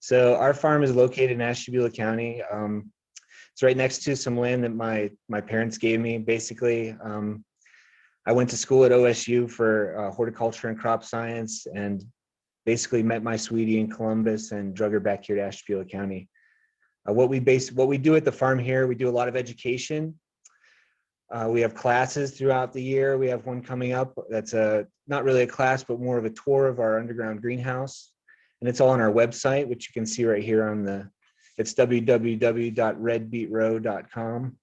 So our farm is located in Ashtabula County. It's right next to some land that my parents gave me. Basically, I went to school at OSU for horticulture and crop science, and basically met my sweetie in Columbus and drug her back here to Ashtabula County. What we do at the farm here, we do a lot of education. We have classes throughout the year. We have one coming up that's not really a class, but more of a tour of our underground greenhouse. And it's all on our website, which you can see right here on it's www.redbeetrow.com.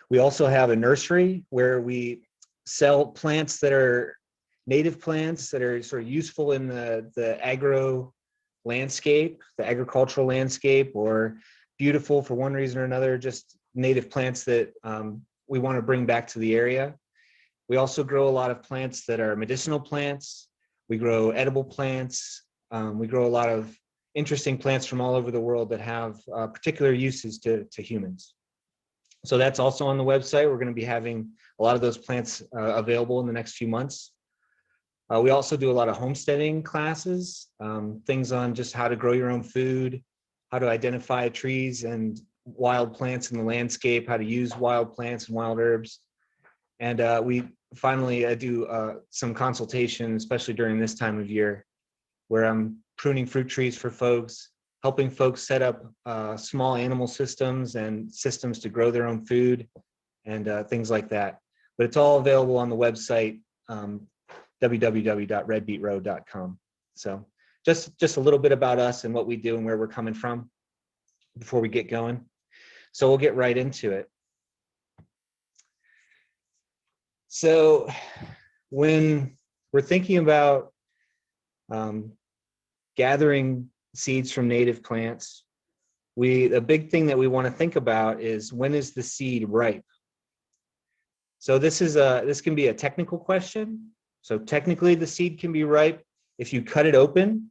We also have a nursery where we sell plants that are native plants that are sort of useful in the agro landscape, the agricultural landscape, or beautiful for one reason or another, just native plants that we want to bring back to the area. We also grow a lot of plants that are medicinal plants. We grow edible plants. We grow a lot of interesting plants from all over the world that have particular uses to humans. So that's also on the website. We're going to be having a lot of those plants available in the next few months. We also do a lot of homesteading classes, things on just how to grow your own food, how to identify trees and wild plants in the landscape, how to use wild plants and wild herbs. And we finally do some consultation, especially during this time of year, where I'm pruning fruit trees for folks, helping folks set up small animal systems and systems to grow their own food and things like that. But it's all available on the website, www.redbeetrow.com. So just a little bit about us and what we do and where we're coming from before we get going. So we'll get right into it. So when we're thinking about gathering seeds from native plants, the big thing that we want to think about is, when is the seed ripe? So this can be a technical question. So technically the seed can be ripe if you cut it open,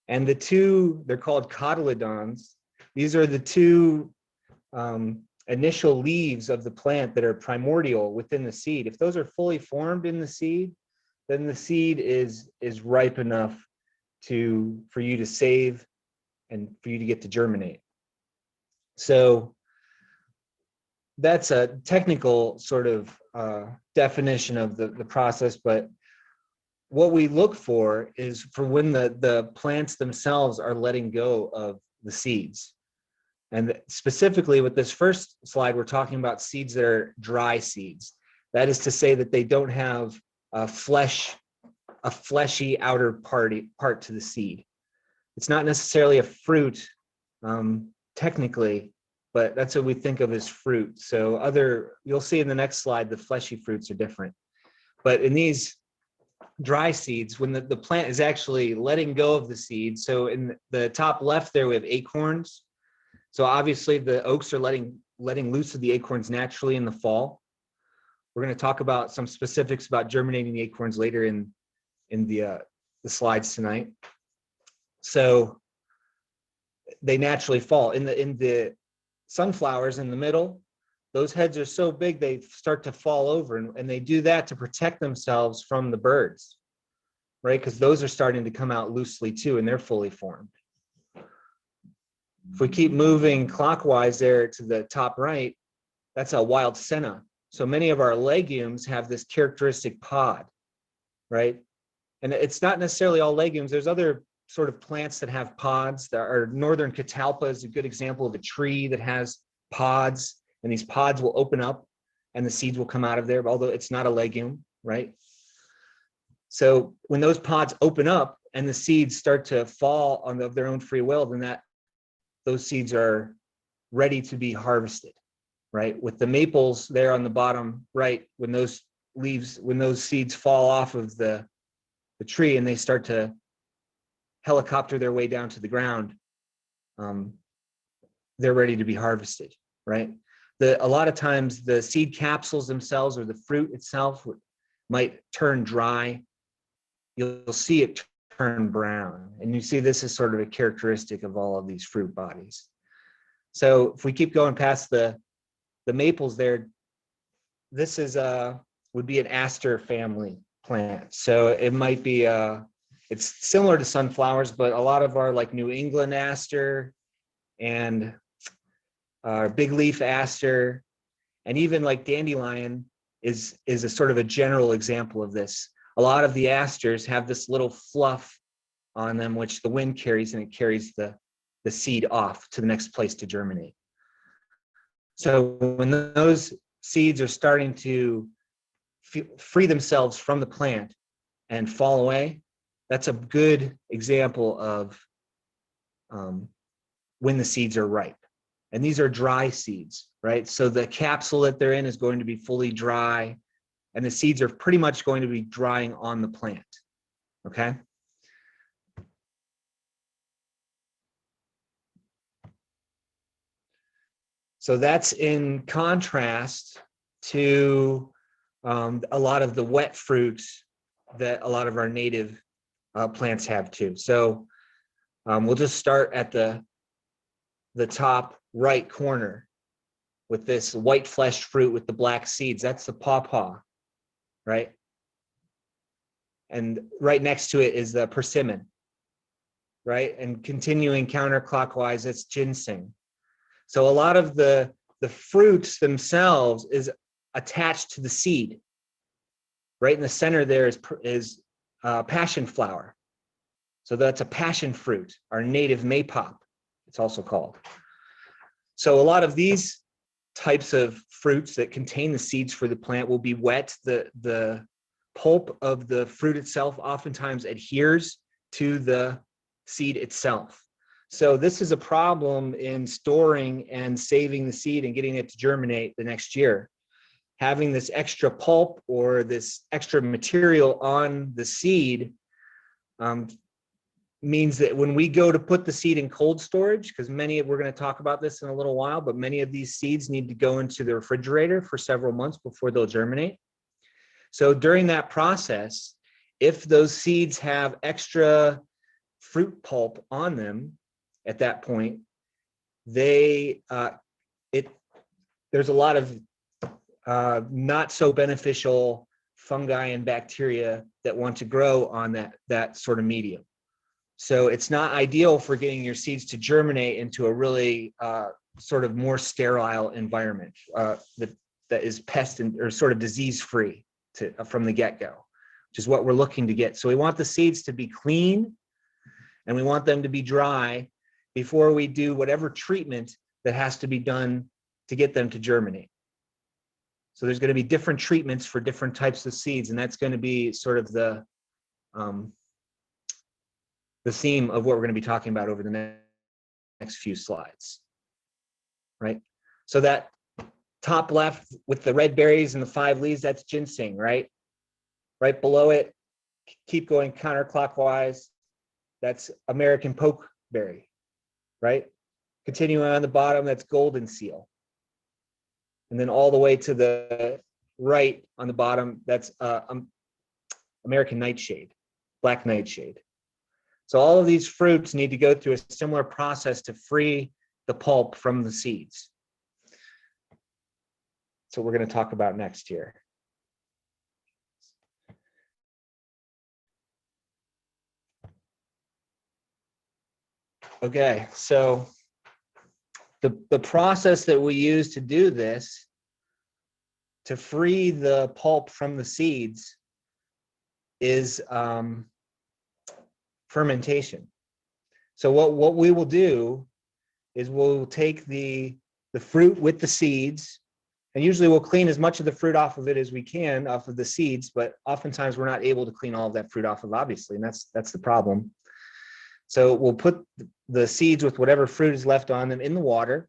and they're called cotyledons. These are the two initial leaves of the plant that are primordial within the seed. If those are fully formed in the seed, then the seed is ripe enough for you to save and for you to get to germinate. So that's a technical sort of definition of the process, but what we look for is for when the plants themselves are letting go of the seeds. And specifically with this first slide, we're talking about seeds that are dry seeds. That is to say that they don't have a fleshy outer part to the seed. It's not necessarily a fruit, technically, but that's what we think of as fruit. So you'll see in the next slide, the fleshy fruits are different. But in these dry seeds, when the plant is actually letting go of the seed, so in the top left there, we have acorns. So obviously the oaks are letting loose of the acorns naturally in the fall. We're going to talk about some specifics about germinating the acorns later in the slides tonight. So they naturally fall. In the sunflowers in the middle, those heads are so big they start to fall over, and they do that to protect themselves from the birds, right? Because those are starting to come out loosely too, and they're fully formed. If we keep moving clockwise there to the top right, that's a wild senna. So many of our legumes have this characteristic pod, right? And it's not necessarily all legumes. There's other sort of plants that have pods. Northern catalpa is a good example of a tree that has pods, and these pods will open up and the seeds will come out of there, although it's not a legume, right? So when those pods open up and the seeds start to fall of their own free will, then those seeds are ready to be harvested, right? With the maples there on the bottom right, when those seeds fall off of the tree and they start to helicopter their way down to the ground, they're ready to be harvested, right? A lot of times the seed capsules themselves or the fruit itself might turn dry. You'll see it turn brown, and you see this is sort of a characteristic of all of these fruit bodies. So if we keep going past the maples there, this would be an aster family plant. So it might be it's similar to sunflowers, but a lot of our like New England aster and our big leaf aster, and even like dandelion is a sort of a general example of this. A lot of the asters have this little fluff on them, which the wind carries, and it carries the seed off to the next place to germinate. So when those seeds are starting to free themselves from the plant and fall away, that's a good example of when the seeds are ripe. And these are dry seeds, right? So the capsule that they're in is going to be fully dry, and the seeds are pretty much going to be drying on the plant, okay? So that's in contrast to a lot of the wet fruits that a lot of our native plants have too. So we'll just start at the top right corner with this white fleshed fruit with the black seeds. That's the pawpaw, right? And right next to it is the persimmon, right? And continuing counterclockwise, it's ginseng. So a lot of the fruits themselves is attached to the seed. Right in the center there is passion flower. So that's a passion fruit, our native maypop, it's also called. So a lot of these types of fruits that contain the seeds for the plant will be wet. The pulp of the fruit itself oftentimes adheres to the seed itself. So this is a problem in storing and saving the seed and getting it to germinate the next year. Having this extra pulp or this extra material on the seed means that when we go to put the seed in cold storage, because we're going to talk about this in a little while, but many of these seeds need to go into the refrigerator for several months before they'll germinate. So during that process, if those seeds have extra fruit pulp on them at that point, there's a lot of not so beneficial fungi and bacteria that want to grow on that sort of medium. So it's not ideal for getting your seeds to germinate into a really sort of more sterile environment that is pest or sort of disease free from the get-go, which is what we're looking to get. So we want the seeds to be clean and we want them to be dry before we do whatever treatment that has to be done to get them to germinate. So there's going to be different treatments for different types of seeds, and that's going to be sort of the theme of what we're going to be talking about over the next few slides, right? So that top left with the red berries and the 5 leaves, that's ginseng, right? Right below it, keep going counterclockwise, that's American pokeberry, right? Continuing on the bottom, that's golden seal. And then all the way to the right on the bottom, that's American nightshade, black nightshade. So all of these fruits need to go through a similar process to free the pulp from the seeds. So we're going to talk about next here. Okay, so the process that we use to do this, to free the pulp from the seeds, is fermentation. So what we will do is we'll take the fruit with the seeds, and usually we'll clean as much of the fruit off of it as we can off of the seeds, but oftentimes we're not able to clean all of that fruit off of, obviously, and that's the problem. So we'll put the seeds with whatever fruit is left on them in the water,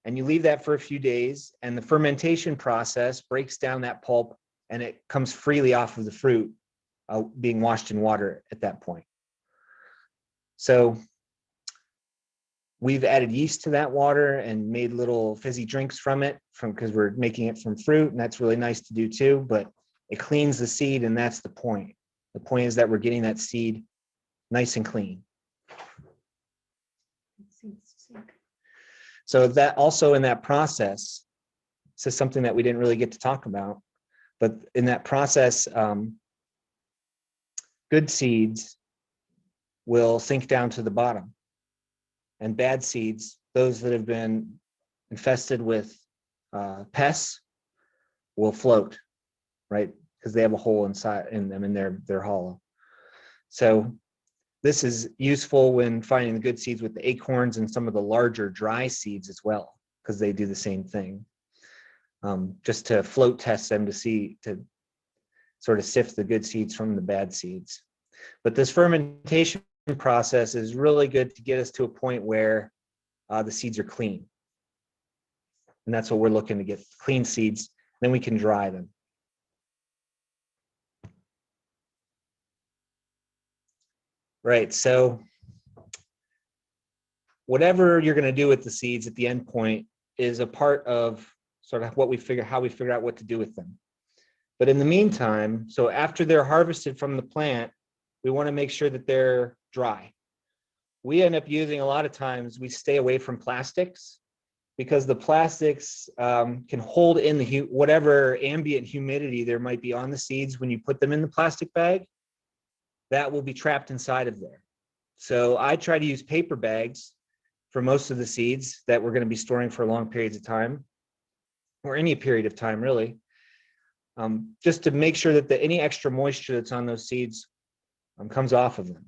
and you leave that for a few days, and the fermentation process breaks down that pulp, and it comes freely off of the fruit, being washed in water at that point. So we've added yeast to that water and made little fizzy drinks from it, because we're making it from fruit, and that's really nice to do too, but it cleans the seed, and that's the point. The point is that we're getting that seed nice and clean. So that also in that process, this is something that we didn't really get to talk about, but in that process, good seeds will sink down to the bottom. And bad seeds, those that have been infested with pests, will float, right? Because they have a hole inside in them and they're hollow. So this is useful when finding the good seeds with the acorns and some of the larger dry seeds as well, because they do the same thing. Just to float test them to sort of sift the good seeds from the bad seeds. But this fermentation process is really good to get us to a point where the seeds are clean. And that's what we're looking to get, clean seeds. Then we can dry them. Right, so whatever you're going to do with the seeds at the end point is a part of sort of how we figure out what to do with them. But in the meantime, so after they're harvested from the plant, we want to make sure that they're dry. We end up using, a lot of times, we stay away from plastics because the plastics can hold in the whatever ambient humidity there might be on the seeds when you put them in the plastic bag. That will be trapped inside of there. So I try to use paper bags for most of the seeds that we're going to be storing for long periods of time, or any period of time really, just to make sure that any extra moisture that's on those seeds comes off of them.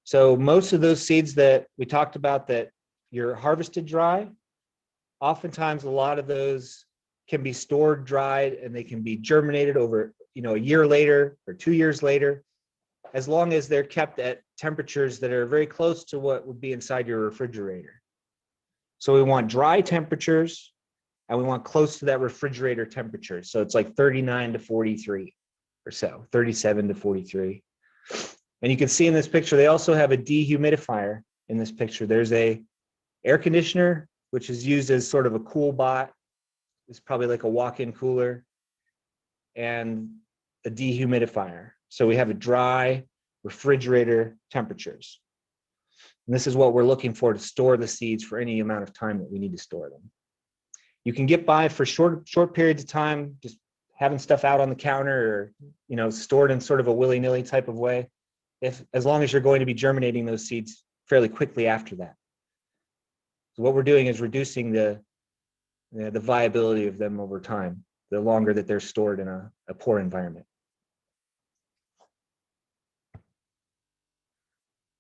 So most of those seeds that we talked about that you're harvested dry, oftentimes a lot of those can be stored dried and they can be germinated over, a year later or 2 years later, as long as they're kept at temperatures that are very close to what would be inside your refrigerator. So we want dry temperatures and we want close to that refrigerator temperature. So it's like 39 to 43 or so, 37 to 43. And you can see in this picture, they also have a dehumidifier in this picture. There's a air conditioner, which is used as sort of a cool bot. It's probably like a walk-in cooler, and a dehumidifier. So we have a dry refrigerator temperatures. And this is what we're looking for to store the seeds for any amount of time that we need to store them. You can get by for short periods of time, just having stuff out on the counter or, stored in sort of a willy-nilly type of way, as long as you're going to be germinating those seeds fairly quickly after that. So what we're doing is reducing the viability of them over time, the longer that they're stored in a poor environment.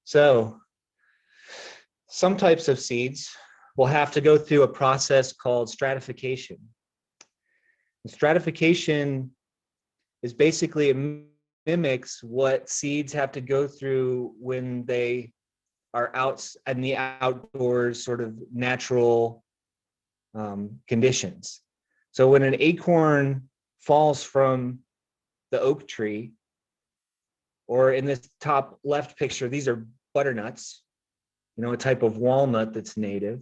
So some types of seeds will have to go through a process called stratification. And stratification is basically, it mimics what seeds have to go through when they are out in the outdoors, sort of natural conditions. So when an acorn falls from the oak tree, or in this top left picture, these are butternuts, a type of walnut that's native.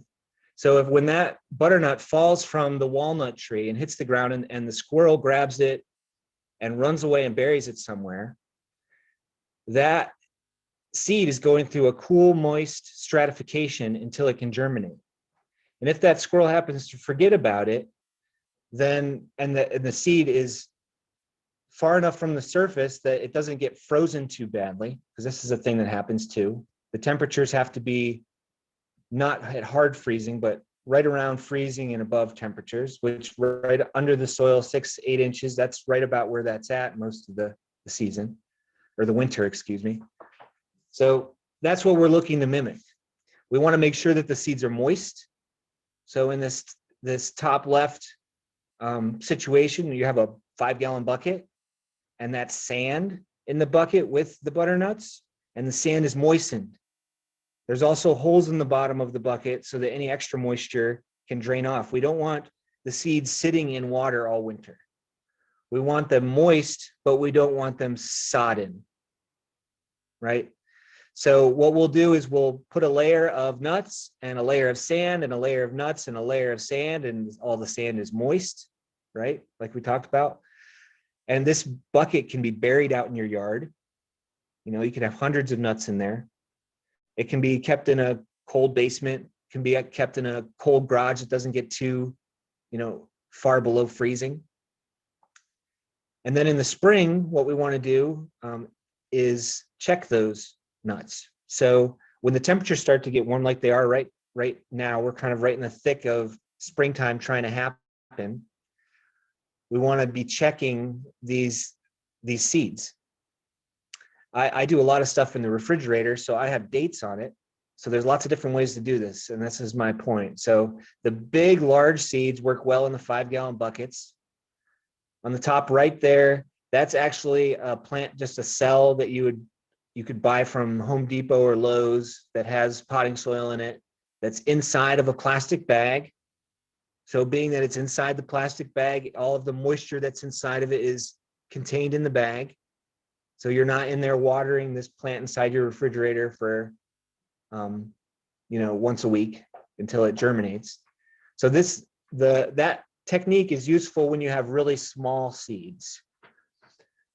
So when that butternut falls from the walnut tree and hits the ground and the squirrel grabs it and runs away and buries it somewhere, that seed is going through a cool, moist stratification until it can germinate. And if that squirrel happens to forget about it, then and the seed is far enough from the surface that it doesn't get frozen too badly, because this is a thing that happens too. The temperatures have to be not at hard freezing, but right around freezing and above temperatures, which right under the soil, 6 to 8 inches, that's right about where that's at most of the season, or the winter, excuse me. So that's what we're looking to mimic. We want to make sure that the seeds are moist. So in this top left situation, you have a 5-gallon bucket, and that's sand in the bucket with the butternuts, and the sand is moistened. There's also holes in the bottom of the bucket so that any extra moisture can drain off. We don't want the seeds sitting in water all winter. We want them moist, but we don't want them sodden, right? So what we'll do is we'll put a layer of nuts and a layer of sand and a layer of nuts and a layer of sand, and all the sand is moist, right? Like we talked about. And this bucket can be buried out in your yard. You can have hundreds of nuts in there. It can be kept in a cold basement, can be kept in a cold garage that doesn't get too, far below freezing. And then in the spring, what we want to do is check those nuts. So when the temperatures start to get warm like they are right now, we're kind of right in the thick of springtime trying to happen. We want to be checking these seeds. I do a lot of stuff in the refrigerator, so I have dates on it. So there's lots of different ways to do this, and this is my point. So the big, large seeds work well in the 5-gallon buckets. On the top right there, that's actually a plant, just a cell that you could buy from Home Depot or Lowe's that has potting soil in it, that's inside of a plastic bag. So being that it's inside the plastic bag, all of the moisture that's inside of it is contained in the bag. So you're not in there watering this plant inside your refrigerator for, once a week until it germinates. So that technique is useful when you have really small seeds.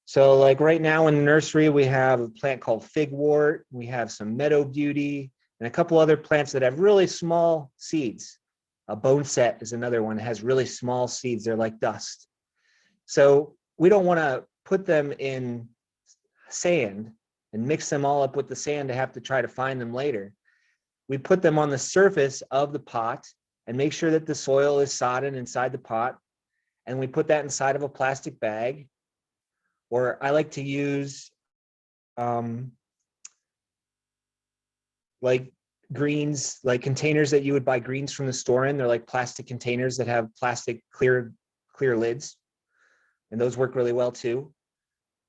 So like right now in the nursery, we have a plant called figwort, we have some meadow beauty, and a couple other plants that have really small seeds. A bone set is another one that has really small seeds. They're like dust. So we don't want to put them in sand and mix them all up with the sand to have to try to find them later. We put them on the surface of the pot and make sure that the soil is sodden inside the pot. And we put that inside of a plastic bag. Or I like to use like greens, like containers that you would buy greens from the store in. They're like plastic containers that have plastic clear lids. And those work really well too.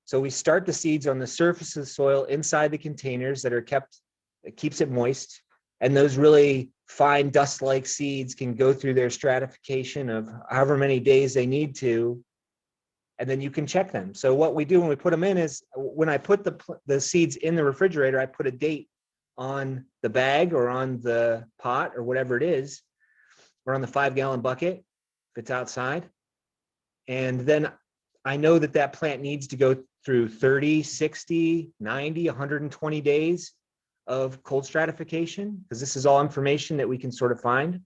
So we start the seeds on the surface of the soil inside the containers that are kept, it keeps it moist. And those really fine dust-like seeds can go through their stratification of however many days they need to, and then you can check them. So what we do when we put them in is, when I put the seeds in the refrigerator, I put a date on the bag or on the pot or whatever it is, or on the 5-gallon bucket if it's outside. And then I know that that plant needs to go through 30, 60, 90, 120 days of cold stratification, because this is all information that we can sort of find.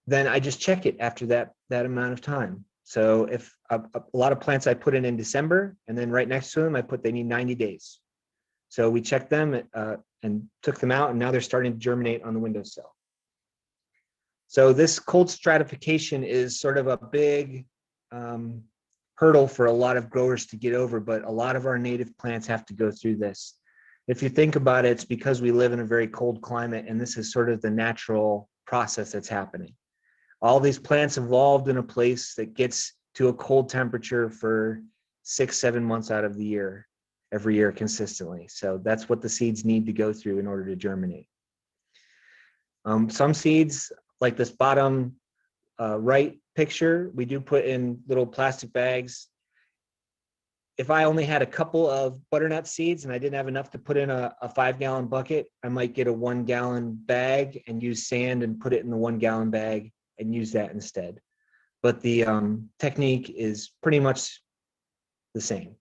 Then I just check it after that amount of time. So if a lot of plants I put in December, and then right next to them I put they need 90 days. So we checked them and took them out, and now they're starting to germinate on the windowsill. So this cold stratification is sort of a big hurdle for a lot of growers to get over, but a lot of our native plants have to go through this. If you think about it, it's because we live in a very cold climate, and this is sort of the natural process that's happening. All these plants evolved in a place that gets to a cold temperature for 6-7 months out of the year, every year consistently. So that's what the seeds need to go through in order to germinate. Some seeds, like this bottom right picture, we do put in little plastic bags. If I only had a couple of butternut seeds and I didn't have enough to put in a 5-gallon bucket, I might get a 1-gallon bag and use sand and put it in the 1-gallon bag and use that instead. But the technique is pretty much the same.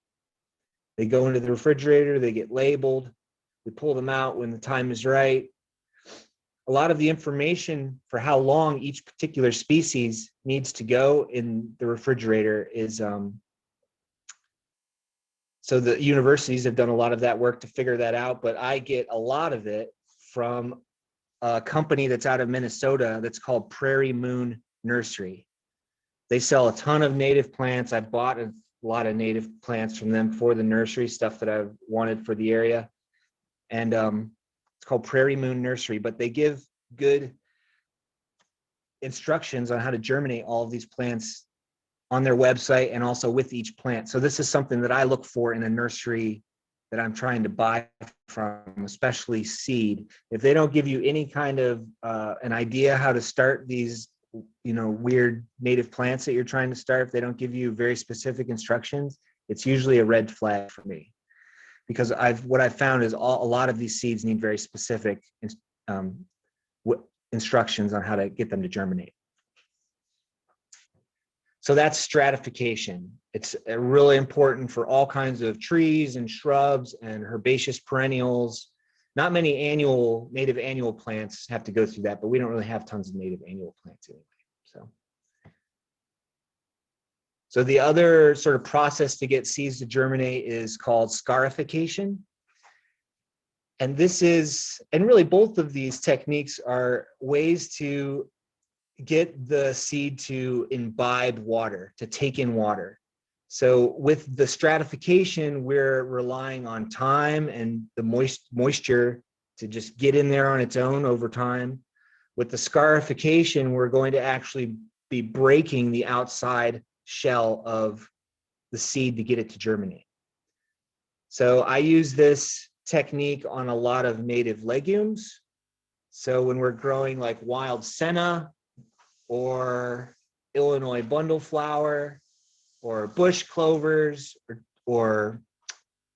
They go into the refrigerator, they get labeled, we pull them out when the time is right. A lot of the information for how long each particular species needs to go in the refrigerator is, so the universities have done a lot of that work to figure that out, but I get a lot of it from a company that's out of Minnesota that's called Prairie Moon Nursery. They sell a ton of native plants. I bought a lot of native plants from them for the nursery, stuff that I've wanted for the area. And it's called Prairie Moon Nursery, but they give good instructions on how to germinate all of these plants on their website and also with each plant. So this is something that I look for in a nursery that I'm trying to buy from, especially seed. If they don't give you any kind of an idea how to start these, weird native plants that you're trying to start, if they don't give you very specific instructions, it's usually a red flag for me. Because what I've found is a lot of these seeds need very specific instructions on how to get them to germinate. So that's stratification. It's really important for all kinds of trees and shrubs and herbaceous perennials. Not many native annual plants have to go through that, but we don't really have tons of native annual plants anyway. So the other sort of process to get seeds to germinate is called scarification. And this is, and really both of these techniques are ways to get the seed to imbibe water, to take in water. So with the stratification, we're relying on time and the moisture to just get in there on its own over time. With the scarification, we're going to actually be breaking the outside shell of the seed to get it to germinate. So I use this technique on a lot of native legumes. So when we're growing like wild senna or Illinois bundleflower or bush clovers or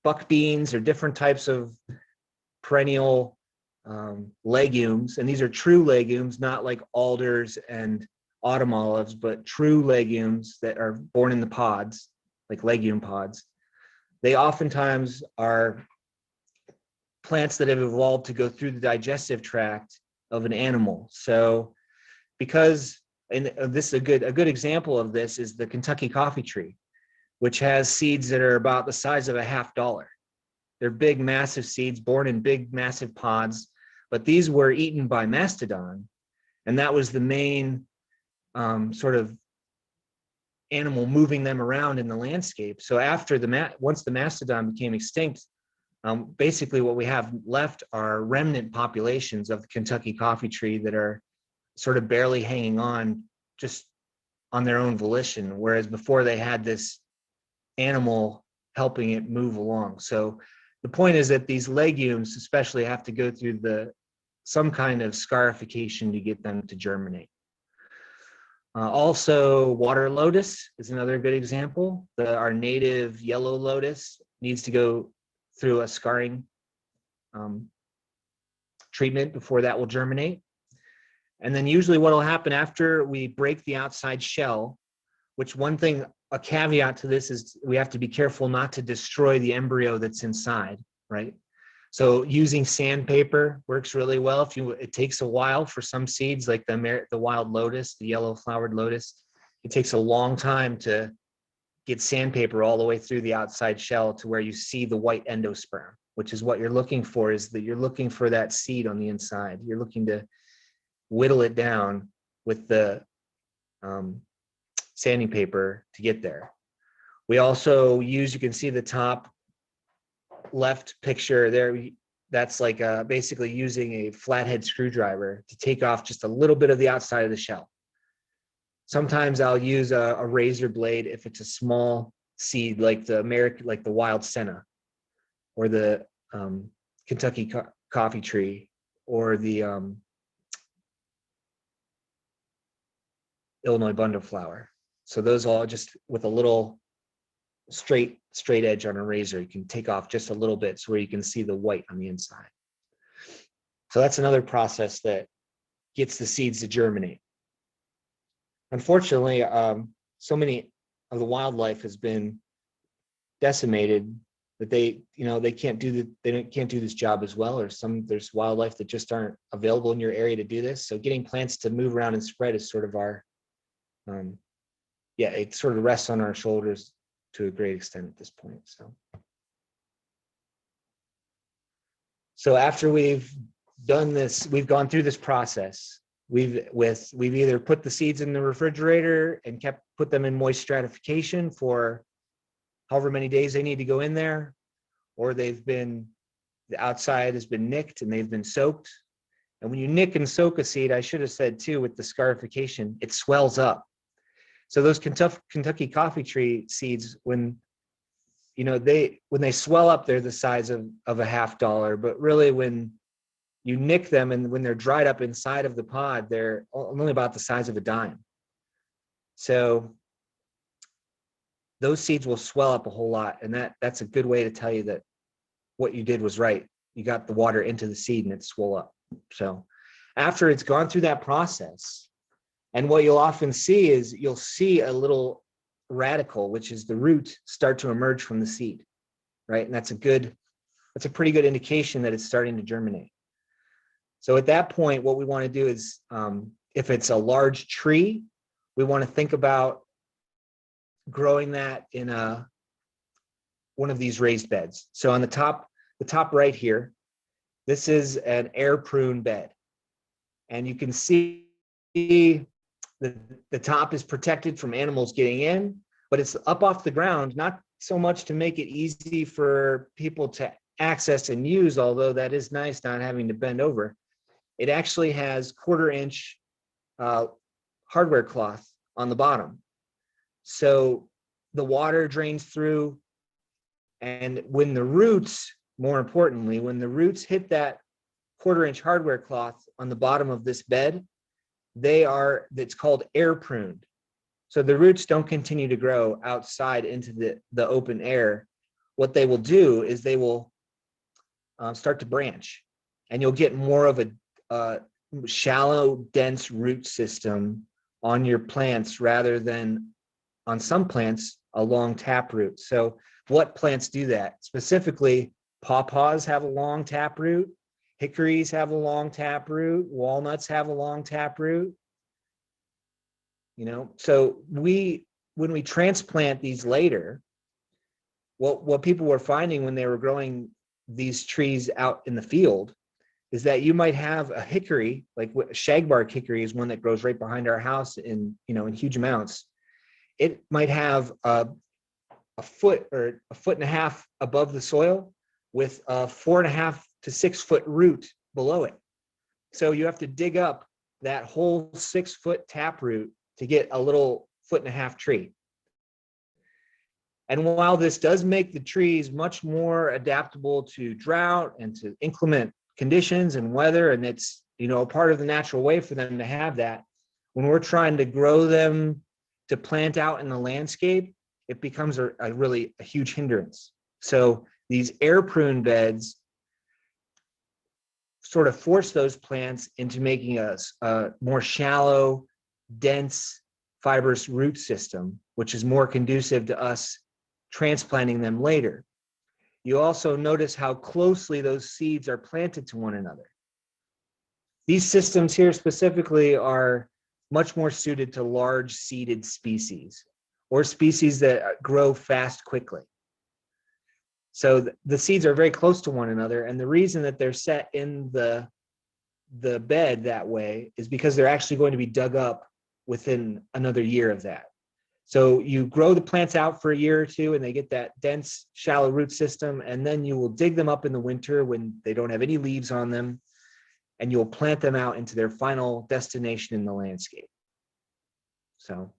buck beans or different types of perennial legumes, and these are true legumes, not like alders and autumn olives, but true legumes that are born in the pods, like legume pods. They oftentimes are plants that have evolved to go through the digestive tract of an animal. So because, and this is a good example of this is the Kentucky coffee tree, which has seeds that are about the size of a $50. They're big, massive seeds born in big, massive pods, but these were eaten by mastodon. And that was the main sort of animal moving them around in the landscape. So after once the mastodon became extinct, basically what we have left are remnant populations of the Kentucky coffee tree that are sort of barely hanging on just on their own volition, whereas before they had this animal helping it move along. So the point is that these legumes especially have to go through some kind of scarification to get them to germinate. Also, water lotus is another good example. Our native yellow lotus needs to go through a scarring treatment before that will germinate. And then usually what will happen after we break the outside shell, which a caveat to this is we have to be careful not to destroy the embryo that's inside, right? So using sandpaper works really well. It takes a while for some seeds like the wild lotus, the yellow flowered lotus. It takes a long time to get sandpaper all the way through the outside shell to where you see the white endosperm, which is what you're looking for, is that you're looking for that seed on the inside. You're looking to whittle it down with the sanding paper to get there. We also you can see the top left picture there, that's like basically using a flathead screwdriver to take off just a little bit of the outside of the shell. Sometimes I'll use a razor blade if it's a small seed like the wild senna or the Kentucky coffee tree or the Illinois bundleflower. So those all just with a little straight edge on a razor, you can take off just a little bit so where you can see the white on the inside. So that's another process that gets the seeds to germinate. Unfortunately, so many of the wildlife has been decimated that they can't do this job as well, or there's wildlife that just aren't available in your area to do this. So getting plants to move around and spread is sort of our it sort of rests on our shoulders to a great extent at this point. So after we've done this, we've gone through this process. We've either put the seeds in the refrigerator and put them in moist stratification for however many days they need to go in there, or the outside has been nicked and they've been soaked. And when you nick and soak a seed, I should have said too, with the scarification, it swells up. So those Kentucky coffee tree seeds, when they swell up, they're the size of a $50. But really, when you nick them and when they're dried up inside of the pod, they're only about the size of a dime. So those seeds will swell up a whole lot, and that's a good way to tell you that what you did was right. You got the water into the seed and it swelled up. So after it's gone through that process, and what you'll often see is you'll see a little radicle, which is the root, start to emerge from the seed, right? And that's a pretty good indication that it's starting to germinate. So at that point, what we want to do is, if it's a large tree, we want to think about growing that in one of these raised beds. So on the top right here, this is an air prune bed. And you can see the top is protected from animals getting in, but it's up off the ground, not so much to make it easy for people to access and use, although that is nice not having to bend over. It actually has 1/4 inch hardware cloth on the bottom. So the water drains through, and when the roots, more importantly, when the roots hit that 1/4 inch hardware cloth on the bottom of this bed, it's called air pruned. So the roots don't continue to grow outside into the open air. What they will do is they will start to branch, and you'll get more of a shallow, dense root system on your plants rather than on some plants a long taproot. So what plants do that? Specifically, pawpaws have a long taproot, hickories have a long taproot, walnuts have a long taproot. So when we transplant these later, what people were finding when they were growing these trees out in the field is that you might have a hickory, like shagbark hickory is one that grows right behind our house in huge amounts. It might have a foot or 1.5 feet above the soil with a 4.5 to 6 foot root below it. So you have to dig up that whole 6 foot taproot to get a little 1.5 foot tree. And while this does make the trees much more adaptable to drought and to inclement conditions and weather, and it's a part of the natural way for them to have that, when we're trying to grow them to plant out in the landscape, it becomes a really huge hindrance. So these air prune beds sort of force those plants into making a more shallow, dense, fibrous root system, which is more conducive to us transplanting them later. You also notice how closely those seeds are planted to one another. These systems here specifically are much more suited to large seeded species or species that grow fast quickly. So the seeds are very close to one another, and the reason that they're set in the bed that way is because they're actually going to be dug up within another year of that. So you grow the plants out for a year or two and they get that dense, shallow root system, and then you will dig them up in the winter when they don't have any leaves on them, and you'll plant them out into their final destination in the landscape. So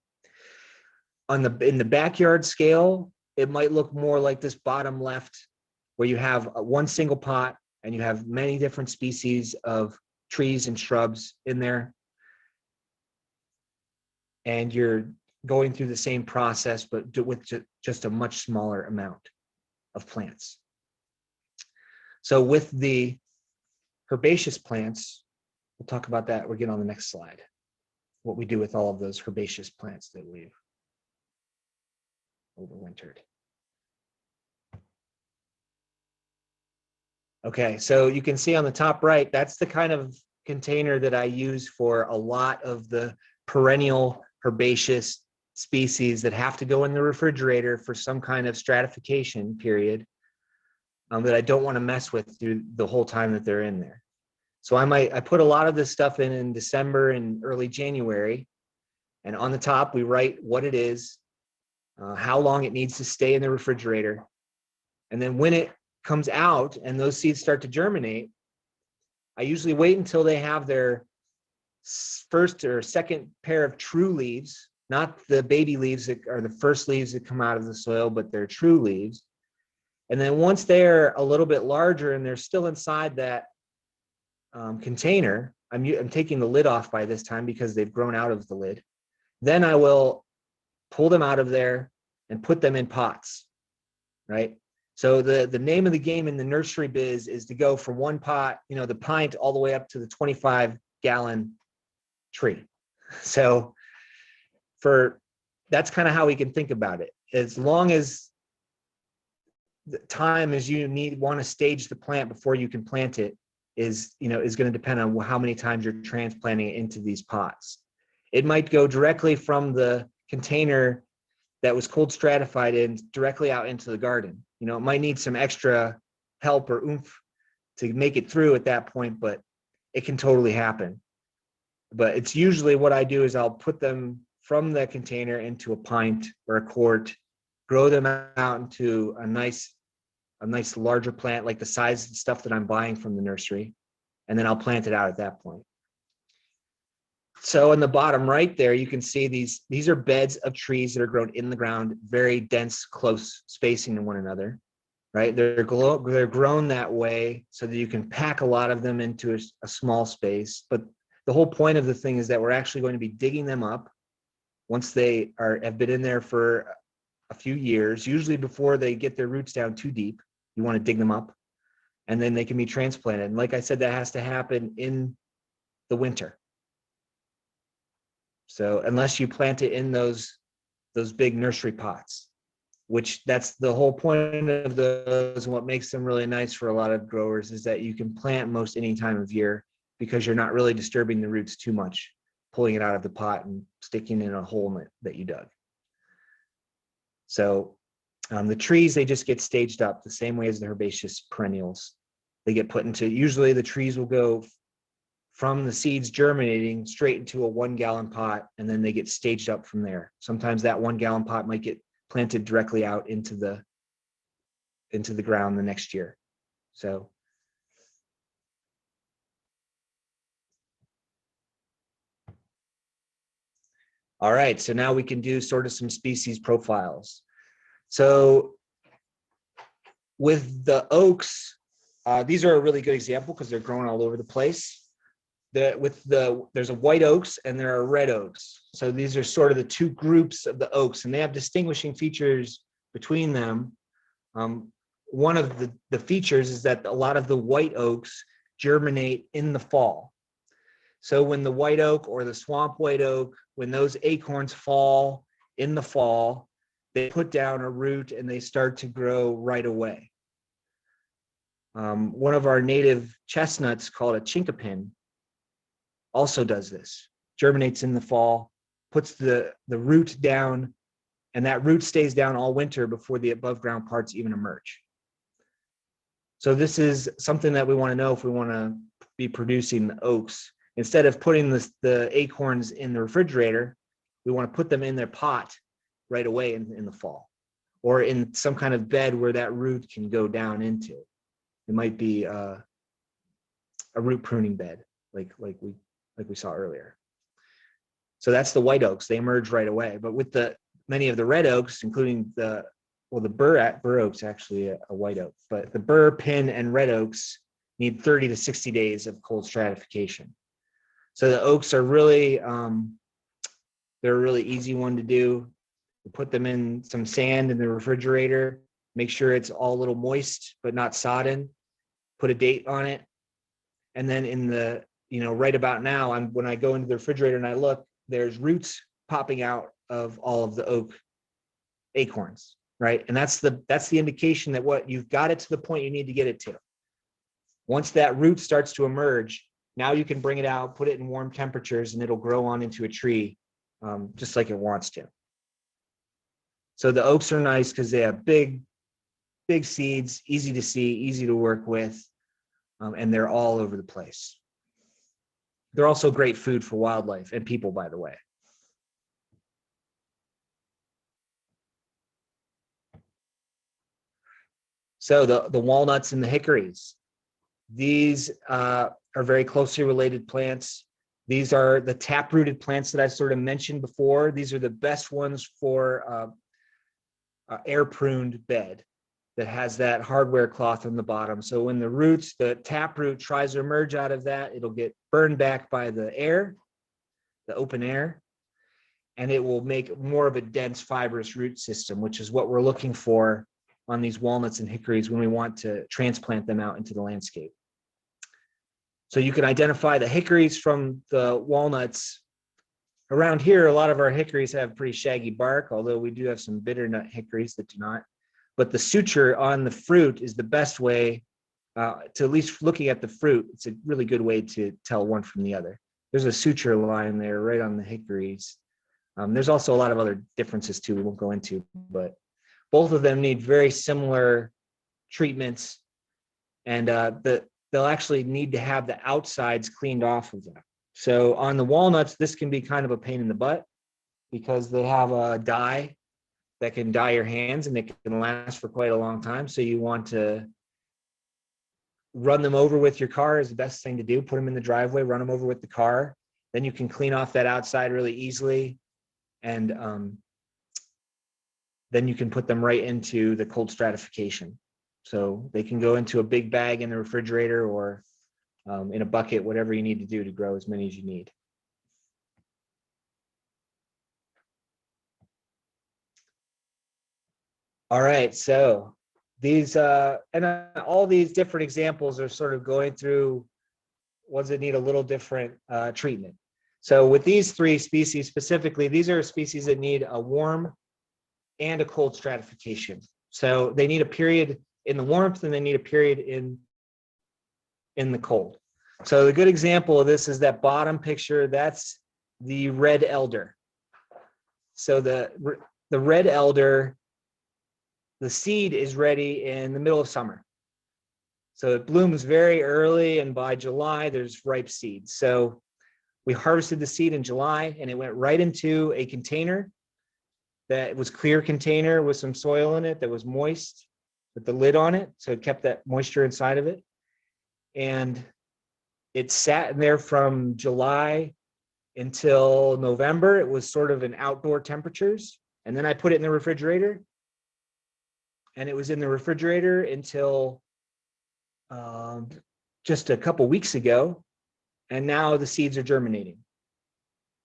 in the backyard scale, it might look more like this bottom left, where you have one single pot and you have many different species of trees and shrubs in there. And you're going through the same process, but with just a much smaller amount of plants. So with the herbaceous plants, we'll talk about that. We'll get on the next slide, what we do with all of those herbaceous plants that we've overwintered. Okay, so you can see on the top right, that's the kind of container that I use for a lot of the perennial herbaceous species that have to go in the refrigerator for some kind of stratification period that I don't want to mess with through the whole time that they're in there. So I put a lot of this stuff in December and early January, and on the top we write what it is, how long it needs to stay in the refrigerator, and then when it comes out and those seeds start to germinate, I usually wait until they have their first or second pair of true leaves, not the baby leaves that are the first leaves that come out of the soil, but they're true leaves. And then once they're a little bit larger and they're still inside that container, I'm taking the lid off by this time because they've grown out of the lid. Then I will pull them out of there and put them in pots, right? So the name of the game in the nursery biz is to go from one pot, the pint, all the way up to the 25-gallon tree. So that's kind of how we can think about it. As long as the time as you want to stage the plant before you can plant it is going to depend on how many times you're transplanting it into these pots. It might go directly from the container that was cold stratified in directly out into the garden. You know, it might need some extra help or oomph to make it through at that point, but it can totally happen. But it's usually what I do is I'll put them from the container into a pint or a quart, grow them out into a nice larger plant, like the size of stuff that I'm buying from the nursery, and then I'll plant it out at that point. So in the bottom right there, you can see these are beds of trees that are grown in the ground, very dense, close spacing to one another, right? They're grown that way so that you can pack a lot of them into a small space. But the whole point of the thing is that we're actually going to be digging them up once they have been in there for a few years, usually before they get their roots down too deep. You want to dig them up, and then they can be transplanted. And like I said, that has to happen in the winter. So unless you plant it in those big nursery pots, which that's the whole point of those, and what makes them really nice for a lot of growers is that you can plant most any time of year because you're not really disturbing the roots too much, pulling it out of the pot and sticking in a hole that you dug. So the trees, they just get staged up the same way as the herbaceous perennials. They get put into, usually the trees will go from the seeds germinating straight into a 1 gallon pot, and then they get staged up from there. Sometimes that 1 gallon pot might get planted directly out into the ground the next year. So all right, so now we can do sort of some species profiles. So with the oaks, these are a really good example because they're growing all over the place. There's a white oaks and there are red oaks. So these are sort of the two groups of the oaks, and they have distinguishing features between them. One of the features is that a lot of the white oaks germinate in the fall. So when the white oak or the swamp white oak, when those acorns fall in the fall, they put down a root and they start to grow right away. One of our native chestnuts called a chinkapin also does this, germinates in the fall, puts the root down, and that root stays down all winter before the above ground parts even emerge. So this is something that we want to know if we want to be producing the oaks. Instead of putting the acorns in the refrigerator, we want to put them in their pot right away in the fall, or in some kind of bed where that root can go down into. It might be a root pruning bed, like we saw earlier. So that's the white oaks. They emerge right away. But with many of the red oaks, including the bur oak's actually a white oak, but the bur, pin, and red oaks need 30 to 60 days of cold stratification. So the oaks are really, they're a really easy one to do. You put them in some sand in the refrigerator, make sure it's all a little moist, but not sodden, put a date on it. And then right about now, when I go into the refrigerator and I look, there's roots popping out of all of the oak acorns, right? And that's the indication that what you've got it to the point you need to get it to. Once that root starts to emerge, now you can bring it out, put it in warm temperatures, and it'll grow on into a tree just like it wants to. So the oaks are nice because they have big seeds, easy to see, easy to work with, and they're all over the place. They're also great food for wildlife and people, by the way. So the walnuts and the hickories, these are very closely related plants. These are the tap-rooted plants that I sort of mentioned before. These are the best ones for air-pruned bed that has that hardware cloth on the bottom. So when the taproot tries to emerge out of that, it'll get burned back by the air, the open air, and it will make more of a dense fibrous root system, which is what we're looking for on these walnuts and hickories when we want to transplant them out into the landscape. So you can identify the hickories from the walnuts. Around here, a lot of our hickories have pretty shaggy bark, although we do have some bitter nut hickories that do not. But the suture on the fruit is the best way to, at least looking at the fruit, it's a really good way to tell one from the other. There's a suture line there right on the hickories. There's also a lot of other differences too we won't go into, but both of them need very similar treatments, and they'll actually need to have the outsides cleaned off of them. So on the walnuts, this can be kind of a pain in the butt because they have a dye that can dye your hands and it can last for quite a long time. So you want to run them over with your car is the best thing to do. Put them in the driveway, run them over with the car. Then you can clean off that outside really easily. And then you can put them right into the cold stratification. So they can go into a big bag in the refrigerator or in a bucket, whatever you need to do to grow as many as you need. All right, so these all these different examples are sort of going through ones that need a little different treatment. So with these three species specifically, these are species that need a warm and a cold stratification. So they need a period in the warmth and they need a period in the cold. So the good example of this is that bottom picture. That's the red elder. So the red elder, the seed is ready in the middle of summer. So it blooms very early, and by July, there's ripe seeds. So we harvested the seed in July, and it went right into a container that was clear container with some soil in it that was moist with the lid on it. So it kept that moisture inside of it. And it sat in there from July until November. It was sort of in outdoor temperatures. And then I put it in the refrigerator. And it was in the refrigerator until just a couple weeks ago. And now the seeds are germinating.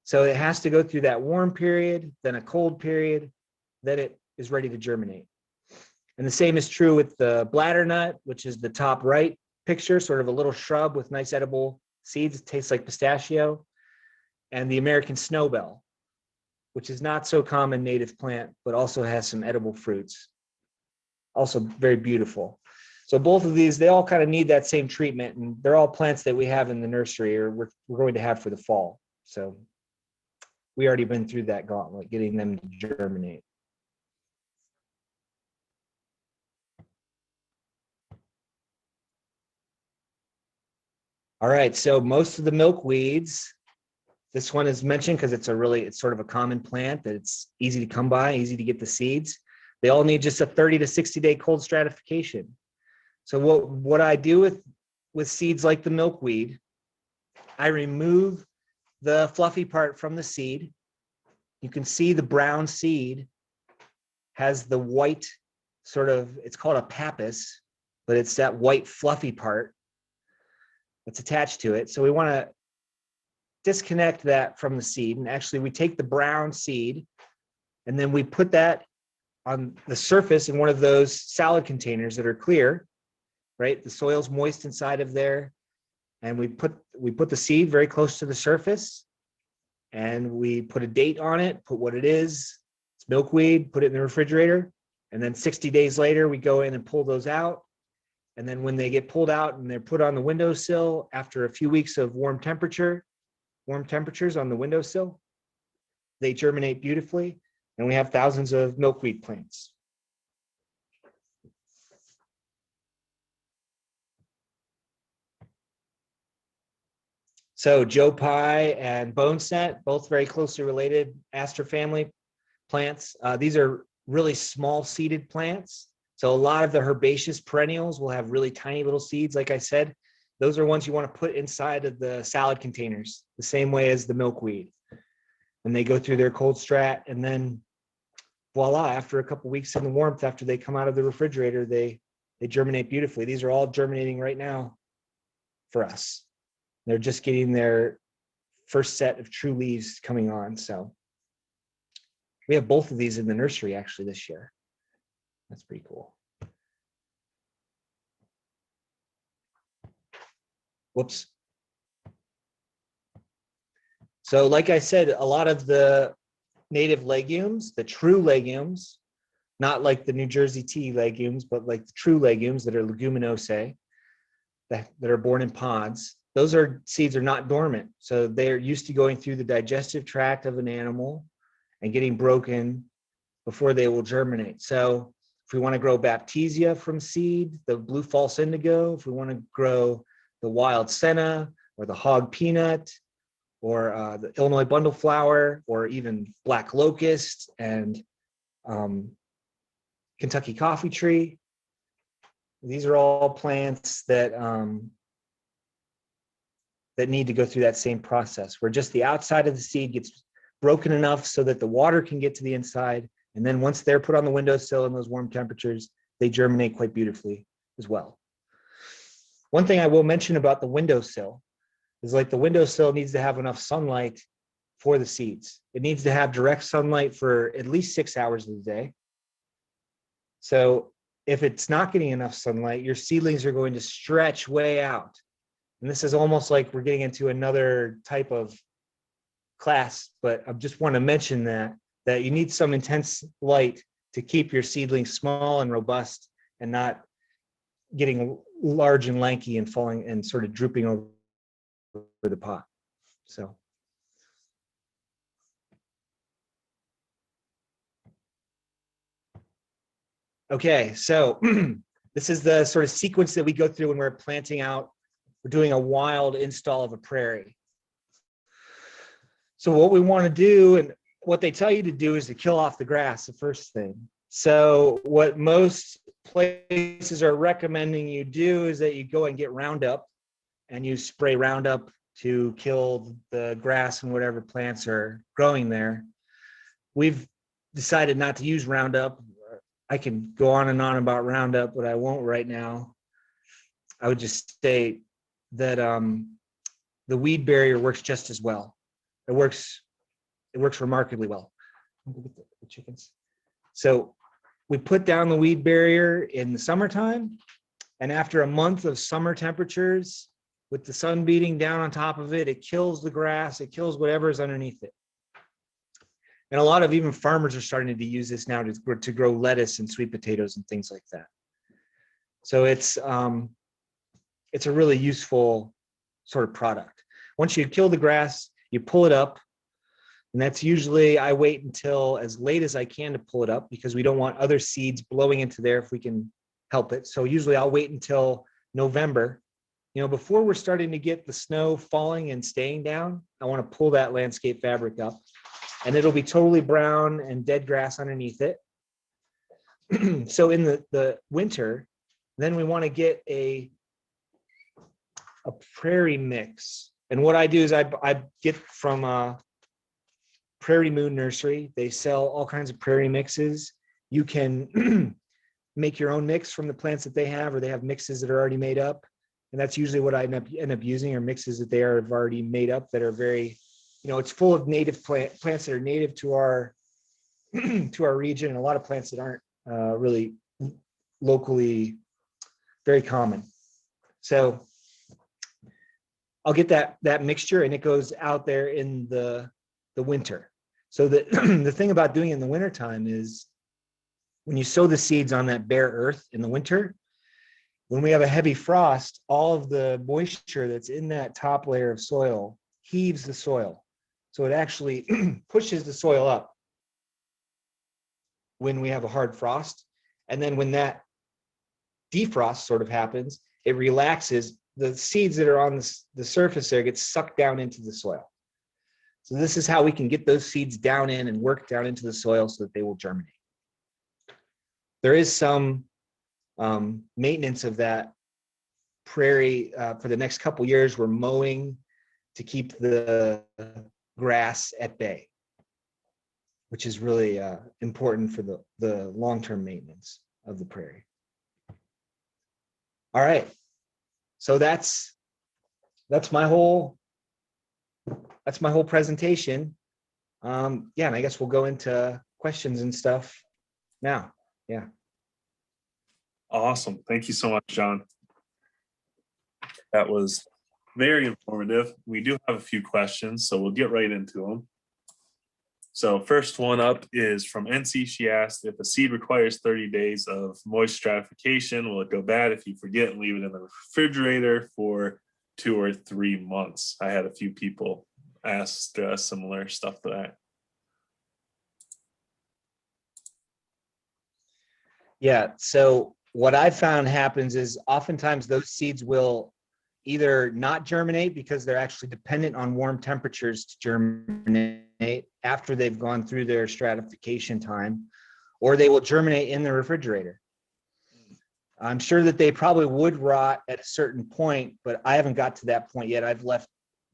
So it has to go through that warm period, then a cold period, then it is ready to germinate. And the same is true with the bladder nut, which is the top right picture, sort of a little shrub with nice edible seeds. It tastes like pistachio. And the American snowbell, which is not so common native plant, but also has some edible fruits. Also very beautiful. So both of these, they all kind of need that same treatment, and they're all plants that we have in the nursery or we're going to have for the fall. So we already been through that gauntlet, getting them to germinate. All right, so most of the milkweeds, this one is mentioned because it's sort of a common plant that it's easy to come by, easy to get the seeds. They all need just a 30 to 60 day cold stratification. So what I do with seeds like the milkweed, I remove the fluffy part from the seed. You can see the brown seed has the white sort of, it's called a pappus, but it's that white fluffy part that's attached to it. So we want to disconnect that from the seed. And actually we take the brown seed and then we put that on the surface in one of those salad containers that are clear, right? The soil's moist inside of there. And we put the seed very close to the surface and we put a date on it, put what it is. It's milkweed, put it in the refrigerator. And then 60 days later, we go in and pull those out. And then when they get pulled out and they're put on the windowsill after a few weeks of warm temperatures on the windowsill, they germinate beautifully. And we have thousands of milkweed plants. So Joe Pye and boneset, both very closely related aster family plants. These are really small seeded plants. So a lot of the herbaceous perennials will have really tiny little seeds. Like I said, those are ones you want to put inside of the salad containers, the same way as the milkweed. And they go through their cold strat, and then voila, after a couple weeks in the warmth, after they come out of the refrigerator, they germinate beautifully. These are all germinating right now for us. They're just getting their first set of true leaves coming on. So we have both of these in the nursery actually this year. That's pretty cool. Whoops. So like I said, a lot of the native legumes, the true legumes, not like the New Jersey tea legumes, but like the true legumes that are leguminosæ, that are born in pods, seeds are not dormant. So they're used to going through the digestive tract of an animal and getting broken before they will germinate. So if we want to grow Baptisia from seed, the blue false indigo, if we want to grow the wild senna or the hog peanut or the Illinois bundle flower or even black locust and Kentucky coffee tree, these are all plants that that need to go through that same process where just the outside of the seed gets broken enough so that the water can get to the inside. And then once they're put on the windowsill in those warm temperatures, they germinate quite beautifully as well. One thing I will mention about the windowsill is like the windowsill needs to have enough sunlight for the seeds. It needs to have direct sunlight for at least 6 hours of the day. So if it's not getting enough sunlight, your seedlings are going to stretch way out. And this is almost like we're getting into another type of class, but I just want to mention that you need some intense light to keep your seedlings small and robust and not getting large and lanky and falling and sort of drooping over the pot. So. Okay, so this is the sort of sequence that we go through when we're planting out, we're doing a wild install of a prairie. So what we want to do and what they tell you to do is to kill off the grass, the first thing. So what most places are recommending you do is that you go and get Roundup and you spray Roundup to kill the grass and whatever plants are growing there. We've decided not to use Roundup. I can go on and on about Roundup, but I won't right now. I would just state that the weed barrier works just as well. It works remarkably well. The chickens. So we put down the weed barrier in the summertime, and after a month of summer temperatures, with the sun beating down on top of it, it kills the grass, it kills whatever is underneath it. And a lot of even farmers are starting to use this now to grow lettuce and sweet potatoes and things like that. So it's a really useful sort of product. Once you kill the grass, you pull it up, and that's usually, I wait until as late as I can to pull it up because we don't want other seeds blowing into there if we can help it. So usually I'll wait until November. You know, before we're starting to get the snow falling and staying down, I want to pull that landscape fabric up, and it'll be totally brown and dead grass underneath it. So in the winter, then we want to get a prairie mix. And what I do is I get from Prairie Moon Nursery. They sell all kinds of prairie mixes. You can make your own mix from the plants that they have, or they have mixes that are already made up. And that's usually what I end up using, are mixes that they have already made up that are very, you know, it's full of native plants that are native to our to our region, and a lot of plants that aren't really locally very common. So I'll get that mixture, and it goes out there in the winter. So the thing about doing it in the wintertime is when you sow the seeds on that bare earth in the winter, when we have a heavy frost, all of the moisture that's in that top layer of soil heaves the soil. So it actually pushes the soil up when we have a hard frost. And then when that defrost sort of happens, it relaxes. The seeds that are on the surface there get sucked down into the soil. So this is how we can get those seeds down in and work down into the soil so that they will germinate. There is some maintenance of that prairie for the next couple years. We're mowing to keep the grass at bay, which is really important for the long-term maintenance of the prairie. All right, so that's my whole presentation. Yeah, and I guess we'll go into questions and stuff now. Yeah. Awesome. Thank you so much, John. That was very informative. We do have a few questions, so we'll get right into them. So first one up is from NC. She asked, if a seed requires 30 days of moist stratification, will it go bad if you forget and leave it in the refrigerator for 2 or 3 months? I had a few people ask similar stuff to that. Yeah. So what I've found happens is oftentimes those seeds will either not germinate because they're actually dependent on warm temperatures to germinate after they've gone through their stratification time, or they will germinate in the refrigerator. I'm sure that they probably would rot at a certain point, but I haven't got to that point yet. I've left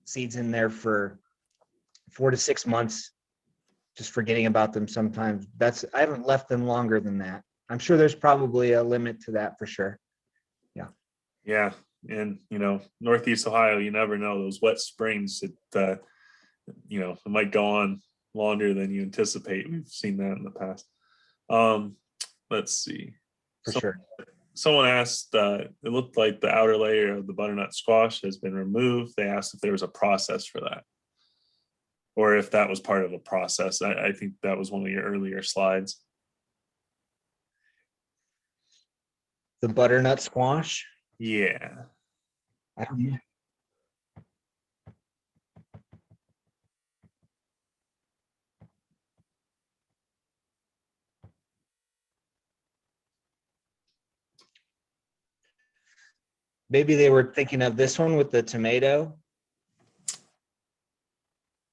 seeds in there for 4 to 6 months, just forgetting about them sometimes. I haven't left them longer than that. I'm sure there's probably a limit to that for sure. Yeah. And, Northeast Ohio, you never know, those wet springs, it might go on longer than you anticipate. We've seen that in the past. Let's see. For sure. Someone asked, it looked like the outer layer of the butternut squash has been removed. They asked if there was a process for that, or if that was part of a process. I think that was one of your earlier slides. The butternut squash. Yeah. I don't know. Maybe they were thinking of this one with the tomato.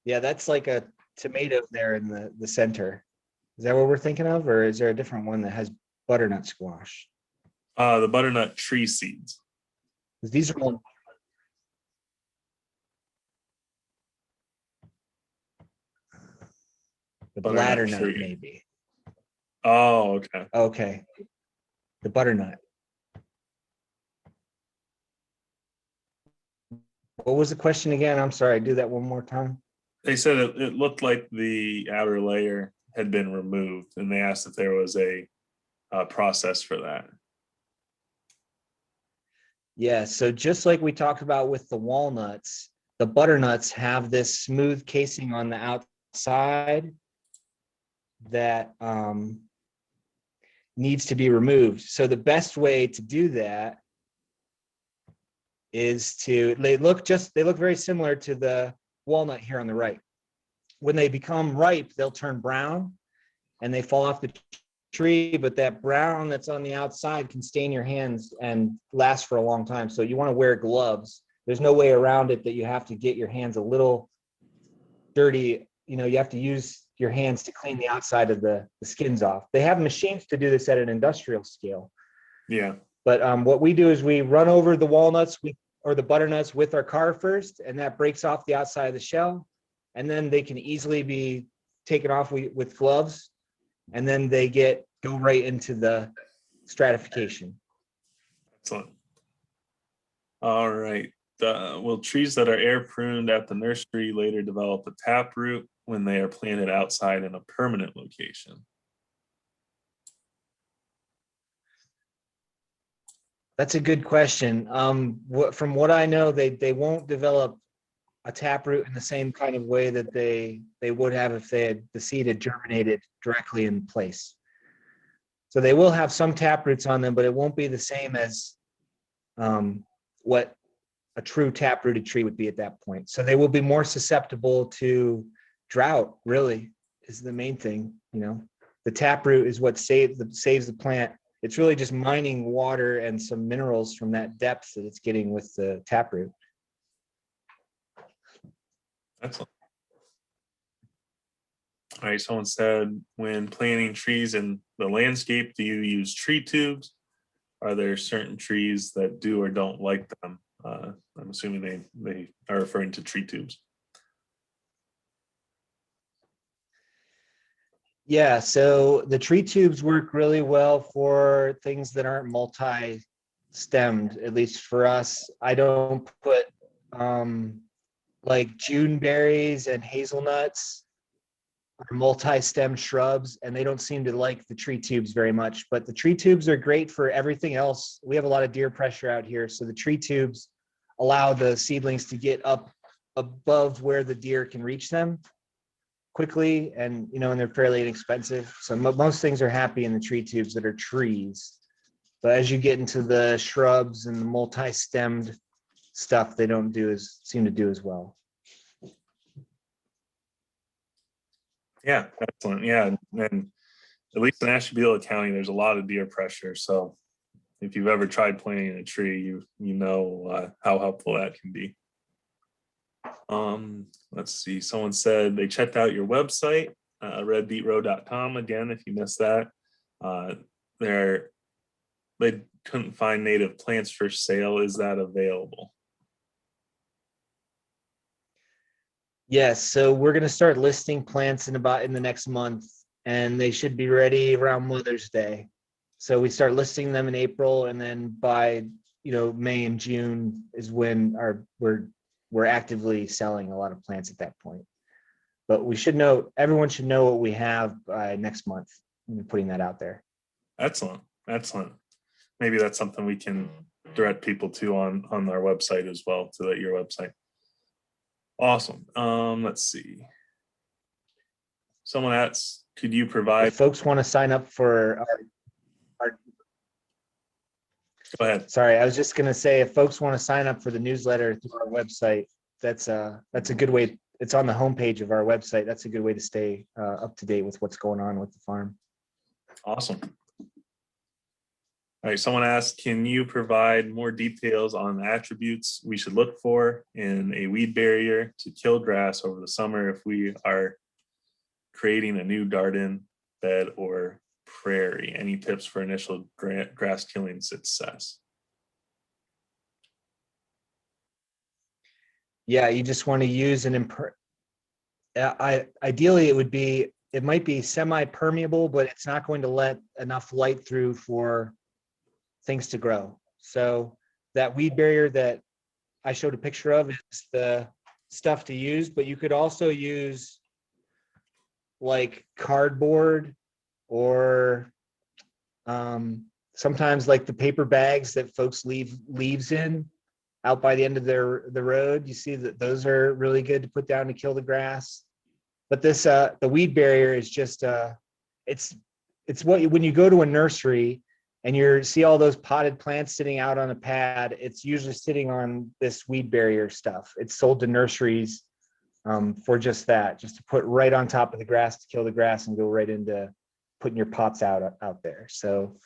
Yeah, that's like a tomato there in the center. Is that what we're thinking of, or is there a different one that has butternut squash? The butternut tree seeds. 'Cause these are all the bladder Butternut nut, tree. maybe. Oh, okay. Okay, the butternut. What was the question again? I'm sorry. Do that one more time. They said it looked like the outer layer had been removed, and they asked if there was a process for that. Yeah, so just like we talked about with the walnuts, the butternuts have this smooth casing on the outside that needs to be removed. So the best way to do that is they look very similar to the walnut here on the right. When they become ripe, they'll turn brown and they fall off the tree, but that brown that's on the outside can stain your hands and last for a long time. So you want to wear gloves. There's no way around it that you have to get your hands a little dirty. You have to use your hands to clean the outside of the skins off. They have machines to do this at an industrial scale. Yeah. But what we do is we run over the walnuts or the butternuts with our car first, and that breaks off the outside of the shell. And then they can easily be taken off with gloves. And then they go right into the stratification. Excellent. All right. Will trees that are air pruned at the nursery later develop a taproot when they are planted outside in a permanent location? That's a good question. From what I know, they won't develop a taproot in the same kind of way that they would have if the seed had germinated directly in place. So they will have some taproots on them, but it won't be the same as what a true taprooted tree would be at that point. So they will be more susceptible to drought, really, is the main thing. The taproot is what saves the plant. It's really just mining water and some minerals from that depth that it's getting with the taproot. Excellent. All right. Someone said, when planting trees in the landscape, do you use tree tubes? Are there certain trees that do or don't like them? I'm assuming they are referring to tree tubes. Yeah, so the tree tubes work really well for things that aren't multi-stemmed, at least for us. I don't put like June berries and hazelnuts are multi-stemmed shrubs, and they don't seem to like the tree tubes very much. But the tree tubes are great for everything else. We have a lot of deer pressure out here, so the tree tubes allow the seedlings to get up above where the deer can reach them quickly, and and they're fairly inexpensive. So most things are happy in the tree tubes that are trees. But as you get into the shrubs and the multi-stemmed stuff, they don't seem to do as well. Yeah, excellent. Yeah, and at least in Ashtabula County, there's a lot of deer pressure. So if you've ever tried planting a tree, you know how helpful that can be. Let's see. Someone said they checked out your website, redbeetrow.com. Again, if you missed that, they couldn't find native plants for sale. Is that available? Yes, so we're going to start listing plants in the next month, and they should be ready around Mother's Day. So we start listing them in April, and then by May and June is when we're actively selling a lot of plants at that point. But everyone should know what we have by next month. I'm putting that out there. Excellent. Maybe that's something we can direct people to on our website as well, to your website. Awesome. Let's see. Someone asks, could you provide? If folks want to sign up for our Go ahead. Sorry, I was just going to say, if folks want to sign up for the newsletter through our website, that's a good way. It's on the homepage of our website. That's a good way to stay up to date with what's going on with the farm. Awesome. All right, someone asked, can you provide more details on the attributes we should look for in a weed barrier to kill grass over the summer if we are creating a new garden bed or prairie? Any tips for initial grass killing success? Yeah, you just want to use ideally it might be semi-permeable, but it's not going to let enough light through for things to grow. So that weed barrier that I showed a picture of is the stuff to use, but you could also use like cardboard or sometimes like the paper bags that folks leave leaves in out by the end of the road. You see that those are really good to put down to kill the grass. But this the weed barrier is just it's when you go to a nursery and you see all those potted plants sitting out on a pad, it's usually sitting on this weed barrier stuff. It's sold to nurseries for just that, just to put right on top of the grass to kill the grass and go right into putting your pots out there. So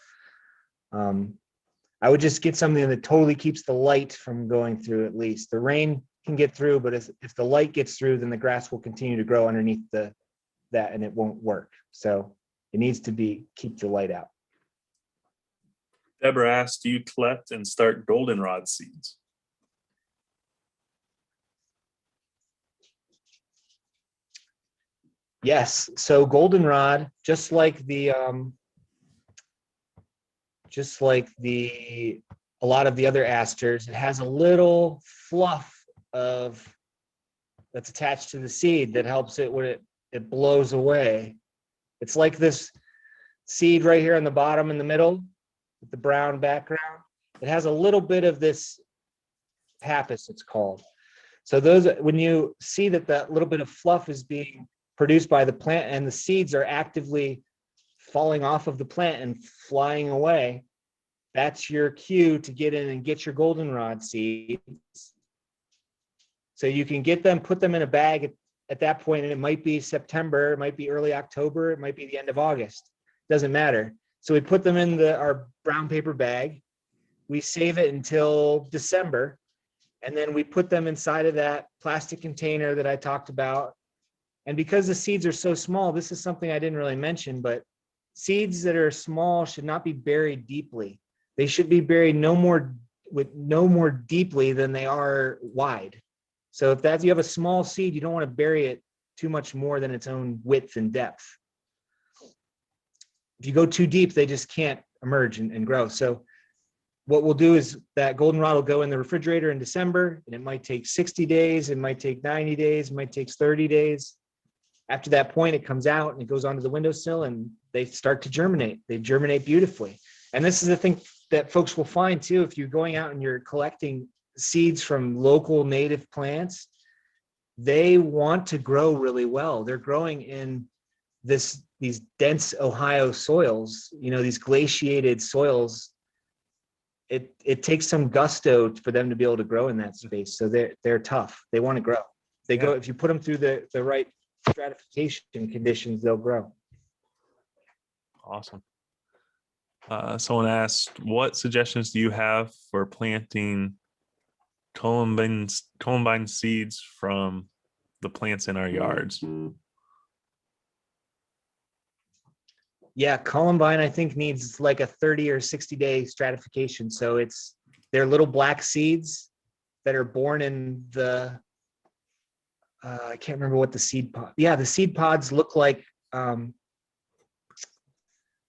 I would just get something that totally keeps the light from going through. At least the rain can get through, but if the light gets through, then the grass will continue to grow underneath that and it won't work. So it needs to keep the light out. Deborah asked, do you collect and start goldenrod seeds? Yes. So goldenrod, just like a lot of the other asters, it has a little fluff that's attached to the seed that helps it when it blows away. It's like this seed right here on the bottom in the middle with the brown background. It has a little bit of this pappus, it's called. So when you see that little bit of fluff is being produced by the plant and the seeds are actively falling off of the plant and flying away, that's your cue to get in and get your goldenrod seeds. So you can get them, put them in a bag at that point, and it might be September, it might be early October, it might be the end of August. Doesn't matter. So we put them in our brown paper bag. We save it until December, and then we put them inside of that plastic container that I talked about. And because the seeds are so small, this is something I didn't really mention, but seeds that are small should not be buried deeply. They should be buried no more deeply than they are wide. So if you have a small seed, you don't want to bury it too much more than its own width and depth. If you go too deep, they just can't emerge and grow. So what we'll do is that goldenrod will go in the refrigerator in December, and it might take 60 days, it might take 90 days, it might take 30 days. After that point, it comes out and it goes onto the windowsill and they start to germinate. They germinate beautifully. And this is the thing that folks will find too, if you're going out and you're collecting seeds from local native plants, they want to grow really well. They're growing in these dense Ohio soils, these glaciated soils. It takes some gusto for them to be able to grow in that space. So they're tough. They want to grow. If you put them through the right stratification conditions, they'll grow. Awesome. Someone asked, what suggestions do you have for planting columbine seeds from the plants in our yards? Yeah, columbine I think needs like a 30 or 60-day stratification. So they're little black seeds that are born in the I can't remember what the seed pod. Yeah, the seed pods look like a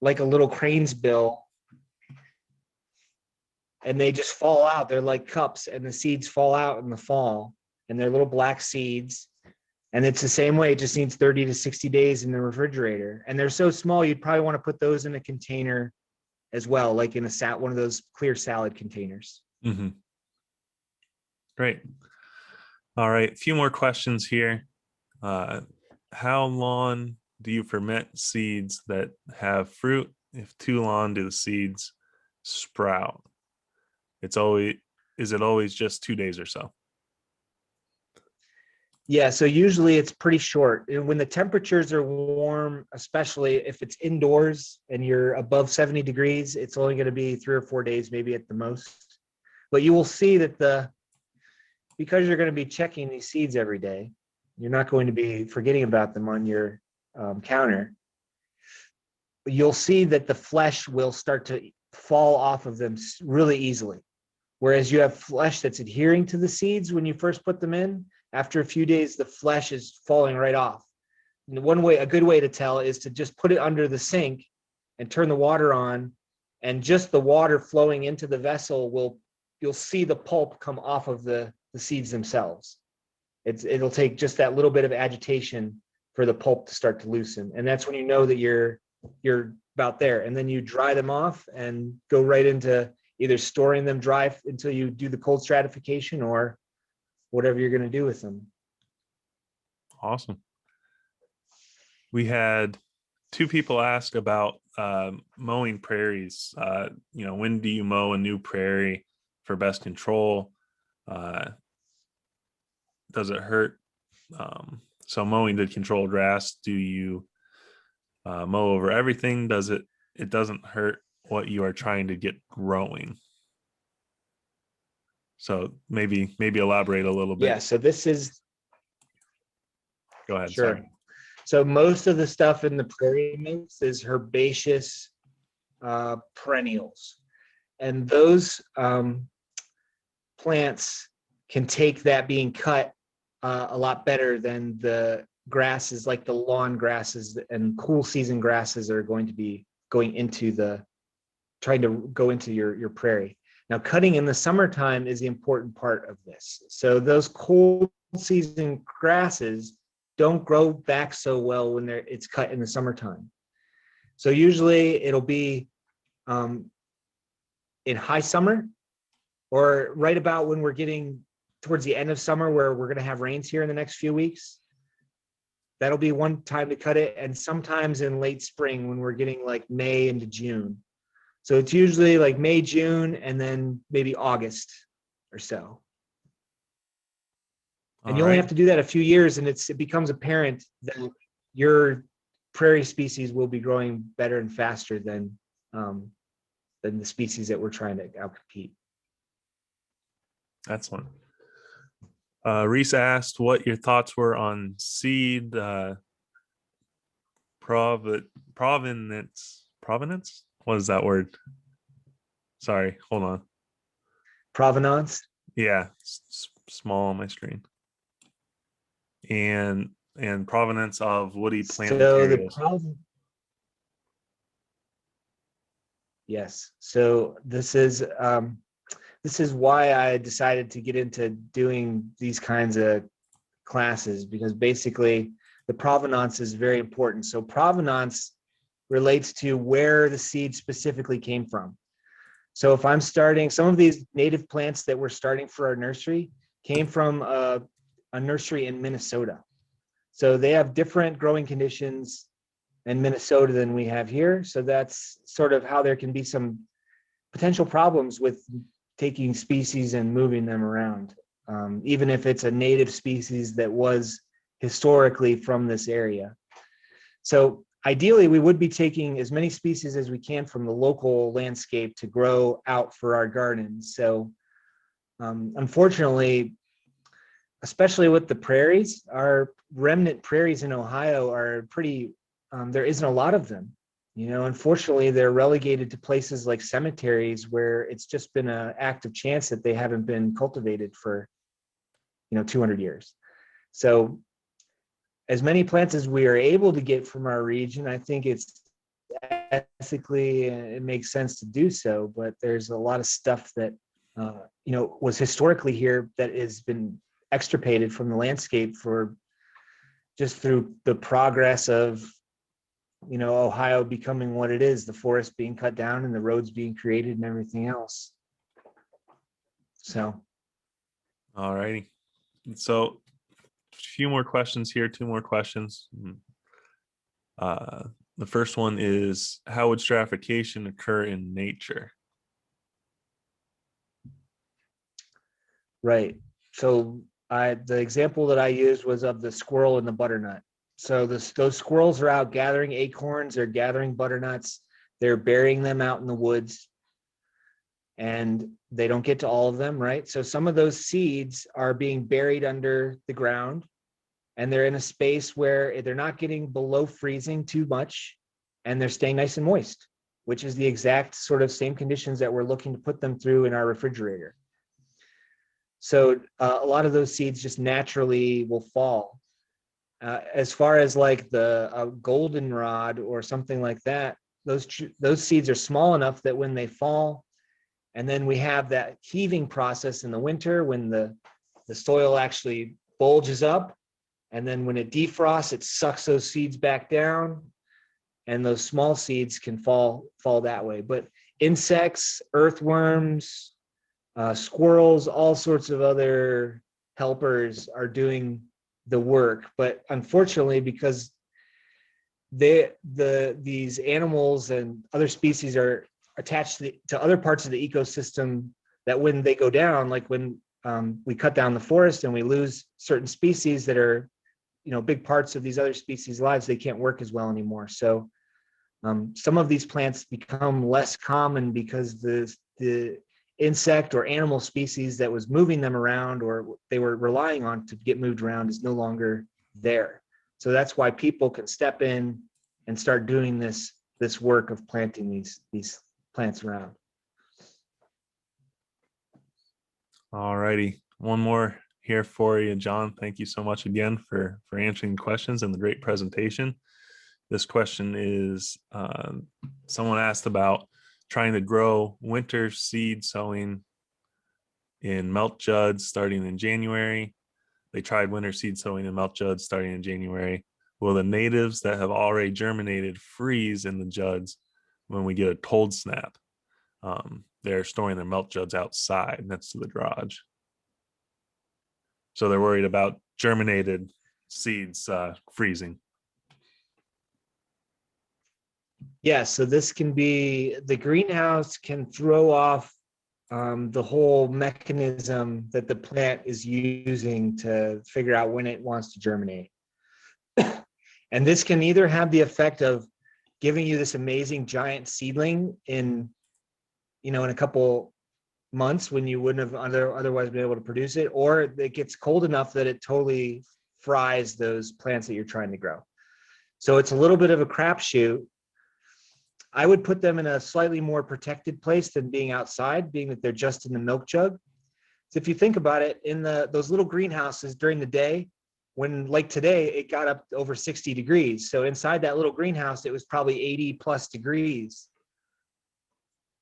little crane's bill, and they just fall out. They're like cups, and the seeds fall out in the fall, and they're little black seeds. And it's the same way. It just needs 30 to 60 days in the refrigerator. And they're so small, you'd probably want to put those in a container as well, like in one of those clear salad containers. Mm-hmm. Great. All right. A few more questions here. How long do you ferment seeds that have fruit? If too long, do the seeds sprout? Is it always just 2 days or so? Yeah, so usually it's pretty short. And when the temperatures are warm, especially if it's indoors and you're above 70 degrees, it's only going to be 3 or 4 days, maybe at the most. But you will see that because you're going to be checking these seeds every day, you're not going to be forgetting about them on your counter. You'll see that the flesh will start to fall off of them really easily. Whereas you have flesh that's adhering to the seeds when you first put them in, after a few days, the flesh is falling right off. And a good way to tell is to just put it under the sink and turn the water on, and just the water flowing into the vessel you'll see the pulp come off of the seeds themselves. It'll take just that little bit of agitation for the pulp to start to loosen. And that's when you know that you're about there. And then you dry them off and go right into either storing them dry until you do the cold stratification, or whatever you're going to do with them. Awesome. We had 2 people ask about mowing prairies. When do you mow a new prairie for best control? Does it hurt? So mowing to control grass, do you mow over everything? It doesn't hurt what you are trying to get growing. So maybe elaborate a little bit. Yeah, so this is Go ahead. sure. Sorry. So most of the stuff in the prairie mix is herbaceous perennials, and those plants can take that being cut a lot better than the grasses, like the lawn grasses and cool season grasses are going to be trying to go into your prairie. Now, cutting in the summertime is the important part of this. So those cold season grasses don't grow back so well when it's cut in the summertime. So usually it'll be in high summer, or right about when we're getting towards the end of summer, where we're going to have rains here in the next few weeks. That'll be one time to cut it. And sometimes in late spring when we're getting like May into June. So it's usually like May, June, and then maybe August or so. And you only have to do that a few years, and it becomes apparent that your prairie species will be growing better and faster than the species that we're trying to outcompete. Excellent. Reese asked what your thoughts were on seed provenance. Provenance? What is that word? Sorry, hold on. Provenance? Yeah, small on my screen. And provenance of woody plant materials. Yes. So this is why I decided to get into doing these kinds of classes, because basically the provenance is very important. So provenance relates to where the seed specifically came from. So if I'm starting, some of these native plants that we're starting for our nursery came from a nursery in Minnesota. So they have different growing conditions in Minnesota than we have here. So that's sort of how there can be some potential problems with taking species and moving them around, even if it's a native species that was historically from this area. So ideally, we would be taking as many species as we can from the local landscape to grow out for our gardens. So unfortunately, especially with the prairies, our remnant prairies in Ohio are pretty, there isn't a lot of them. You know, unfortunately, they're relegated to places like cemeteries where it's just been an act of chance that they haven't been cultivated for, 200 years. So as many plants as we are able to get from our region, I think it's ethically, it makes sense to do so, but there's a lot of stuff that, was historically here that has been extirpated from the landscape for just through the progress of Ohio becoming what it is, the forest being cut down and the roads being created and everything else. So All righty. So a few more questions here, two more questions. The first one is, how would stratification occur in nature? right. So the example that I used was of the squirrel and the butternut. So those squirrels are out gathering acorns, they're gathering butternuts, they're burying them out in the woods, and they don't get to all of them, right? So some of those seeds are being buried under the ground, and they're in a space where they're not getting below freezing too much, and they're staying nice and moist, which is the exact sort of same conditions that we're looking to put them through in our refrigerator. So a lot of those seeds just naturally will fall. As far as like the goldenrod or something like that, those seeds are small enough that when they fall, and then we have that heaving process in the winter when the soil actually bulges up, and then when it defrosts, it sucks those seeds back down, and those small seeds can fall that way. But insects, earthworms, squirrels, all sorts of other helpers are doing the work. But unfortunately, because these animals and other species are attached to other parts of the ecosystem, that when they go down, like when we cut down the forest and we lose certain species that are, big parts of these other species' lives, they can't work as well anymore. So some of these plants become less common because the insect or animal species that was moving them around or they were relying on to get moved around is no longer there. So that's why people can step in and start doing this work of planting these plants around. All righty. One more here for you, John. Thank you so much again for answering questions and the great presentation. This question is, someone asked about trying to grow winter seed sowing in melt juds starting in January. They tried winter seed sowing in melt juds starting in January. Will the natives that have already germinated freeze in the juds when we get a cold snap? They're storing their melt juds outside next to the garage. So they're worried about germinated seeds freezing. Yeah, so this can be, the greenhouse can throw off the whole mechanism that the plant is using to figure out when it wants to germinate. And this can either have the effect of giving you this amazing giant seedling in a couple months when you wouldn't have otherwise been able to produce it, or it gets cold enough that it totally fries those plants that you're trying to grow. So it's a little bit of a crapshoot. I would put them in a slightly more protected place than being outside, being that they're just in the milk jug. So if you think about it, in those little greenhouses during the day, when like today, it got up to over 60 degrees. So inside that little greenhouse, it was probably 80 plus degrees.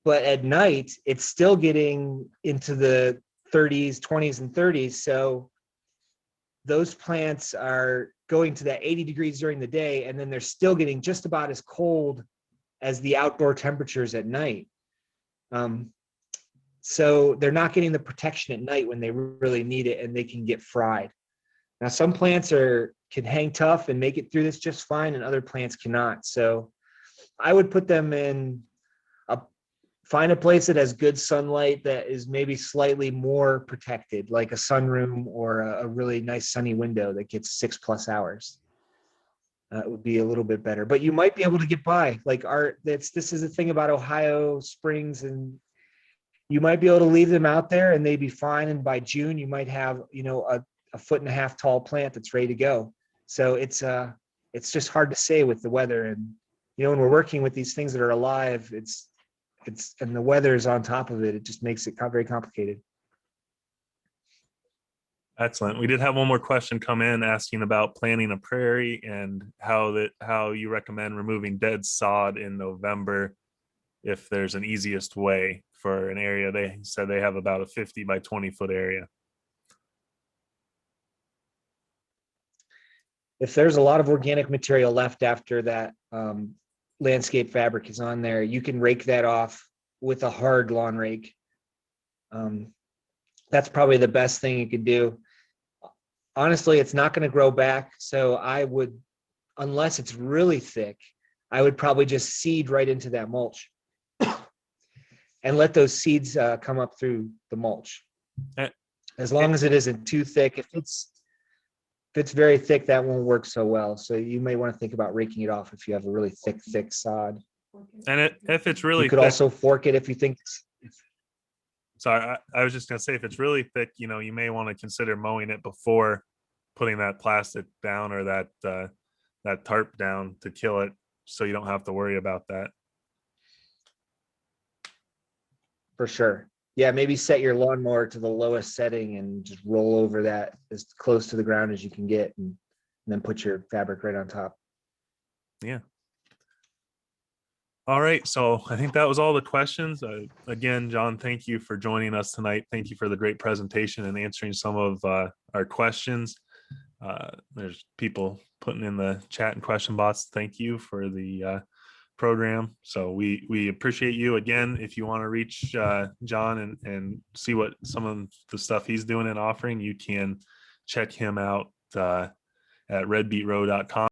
But at night, it's still getting into the 30s, 20s, and 30s. So those plants are going to that 80 degrees during the day, and then they're still getting just about as cold as the outdoor temperatures at night. So they're not getting the protection at night when they really need it, and they can get fried. Now, some plants can hang tough and make it through this just fine, and other plants cannot. So I would put them in find a place that has good sunlight that is maybe slightly more protected, like a sunroom or a really nice sunny window that gets 6+ hours. it would be a little bit better, but you might be able to get by. Like this is the thing about Ohio Springs, and you might be able to leave them out there and they'd be fine. And by June, you might have, a 1.5 foot tall plant that's ready to go. So it's just hard to say with the weather. And, when we're working with these things that are alive, and the weather is on top of it, it just makes it very complicated. Excellent. We did have one more question come in asking about planting a prairie and how you recommend removing dead sod in November, if there's an easiest way for an area. They said they have about a 50 by 20 foot area. If there's a lot of organic material left after that landscape fabric is on there, you can rake that off with a hard lawn rake. That's probably the best thing you could do. Honestly, it's not going to grow back. So I would, unless it's really thick, I would probably just seed right into that mulch and let those seeds come up through the mulch. As long as it isn't too thick. If it's very thick, that won't work so well. So you may want to think about raking it off if you have a really thick sod. And if it's really you could thick, also fork it if you think. Sorry, I was just going to say, if it's really thick, you may want to consider mowing it before putting that plastic down or that tarp down to kill it, so you don't have to worry about that. For sure. Yeah, maybe set your lawnmower to the lowest setting and just roll over that as close to the ground as you can get, and then put your fabric right on top. Yeah. All right, so I think that was all the questions. Again, John, thank you for joining us tonight. Thank you for the great presentation and answering some of our questions. There's people putting in the chat and question box. Thank you for the program. So we appreciate you. Again, if you want to reach John and see what some of the stuff he's doing and offering, you can check him out at redbeetrow.com.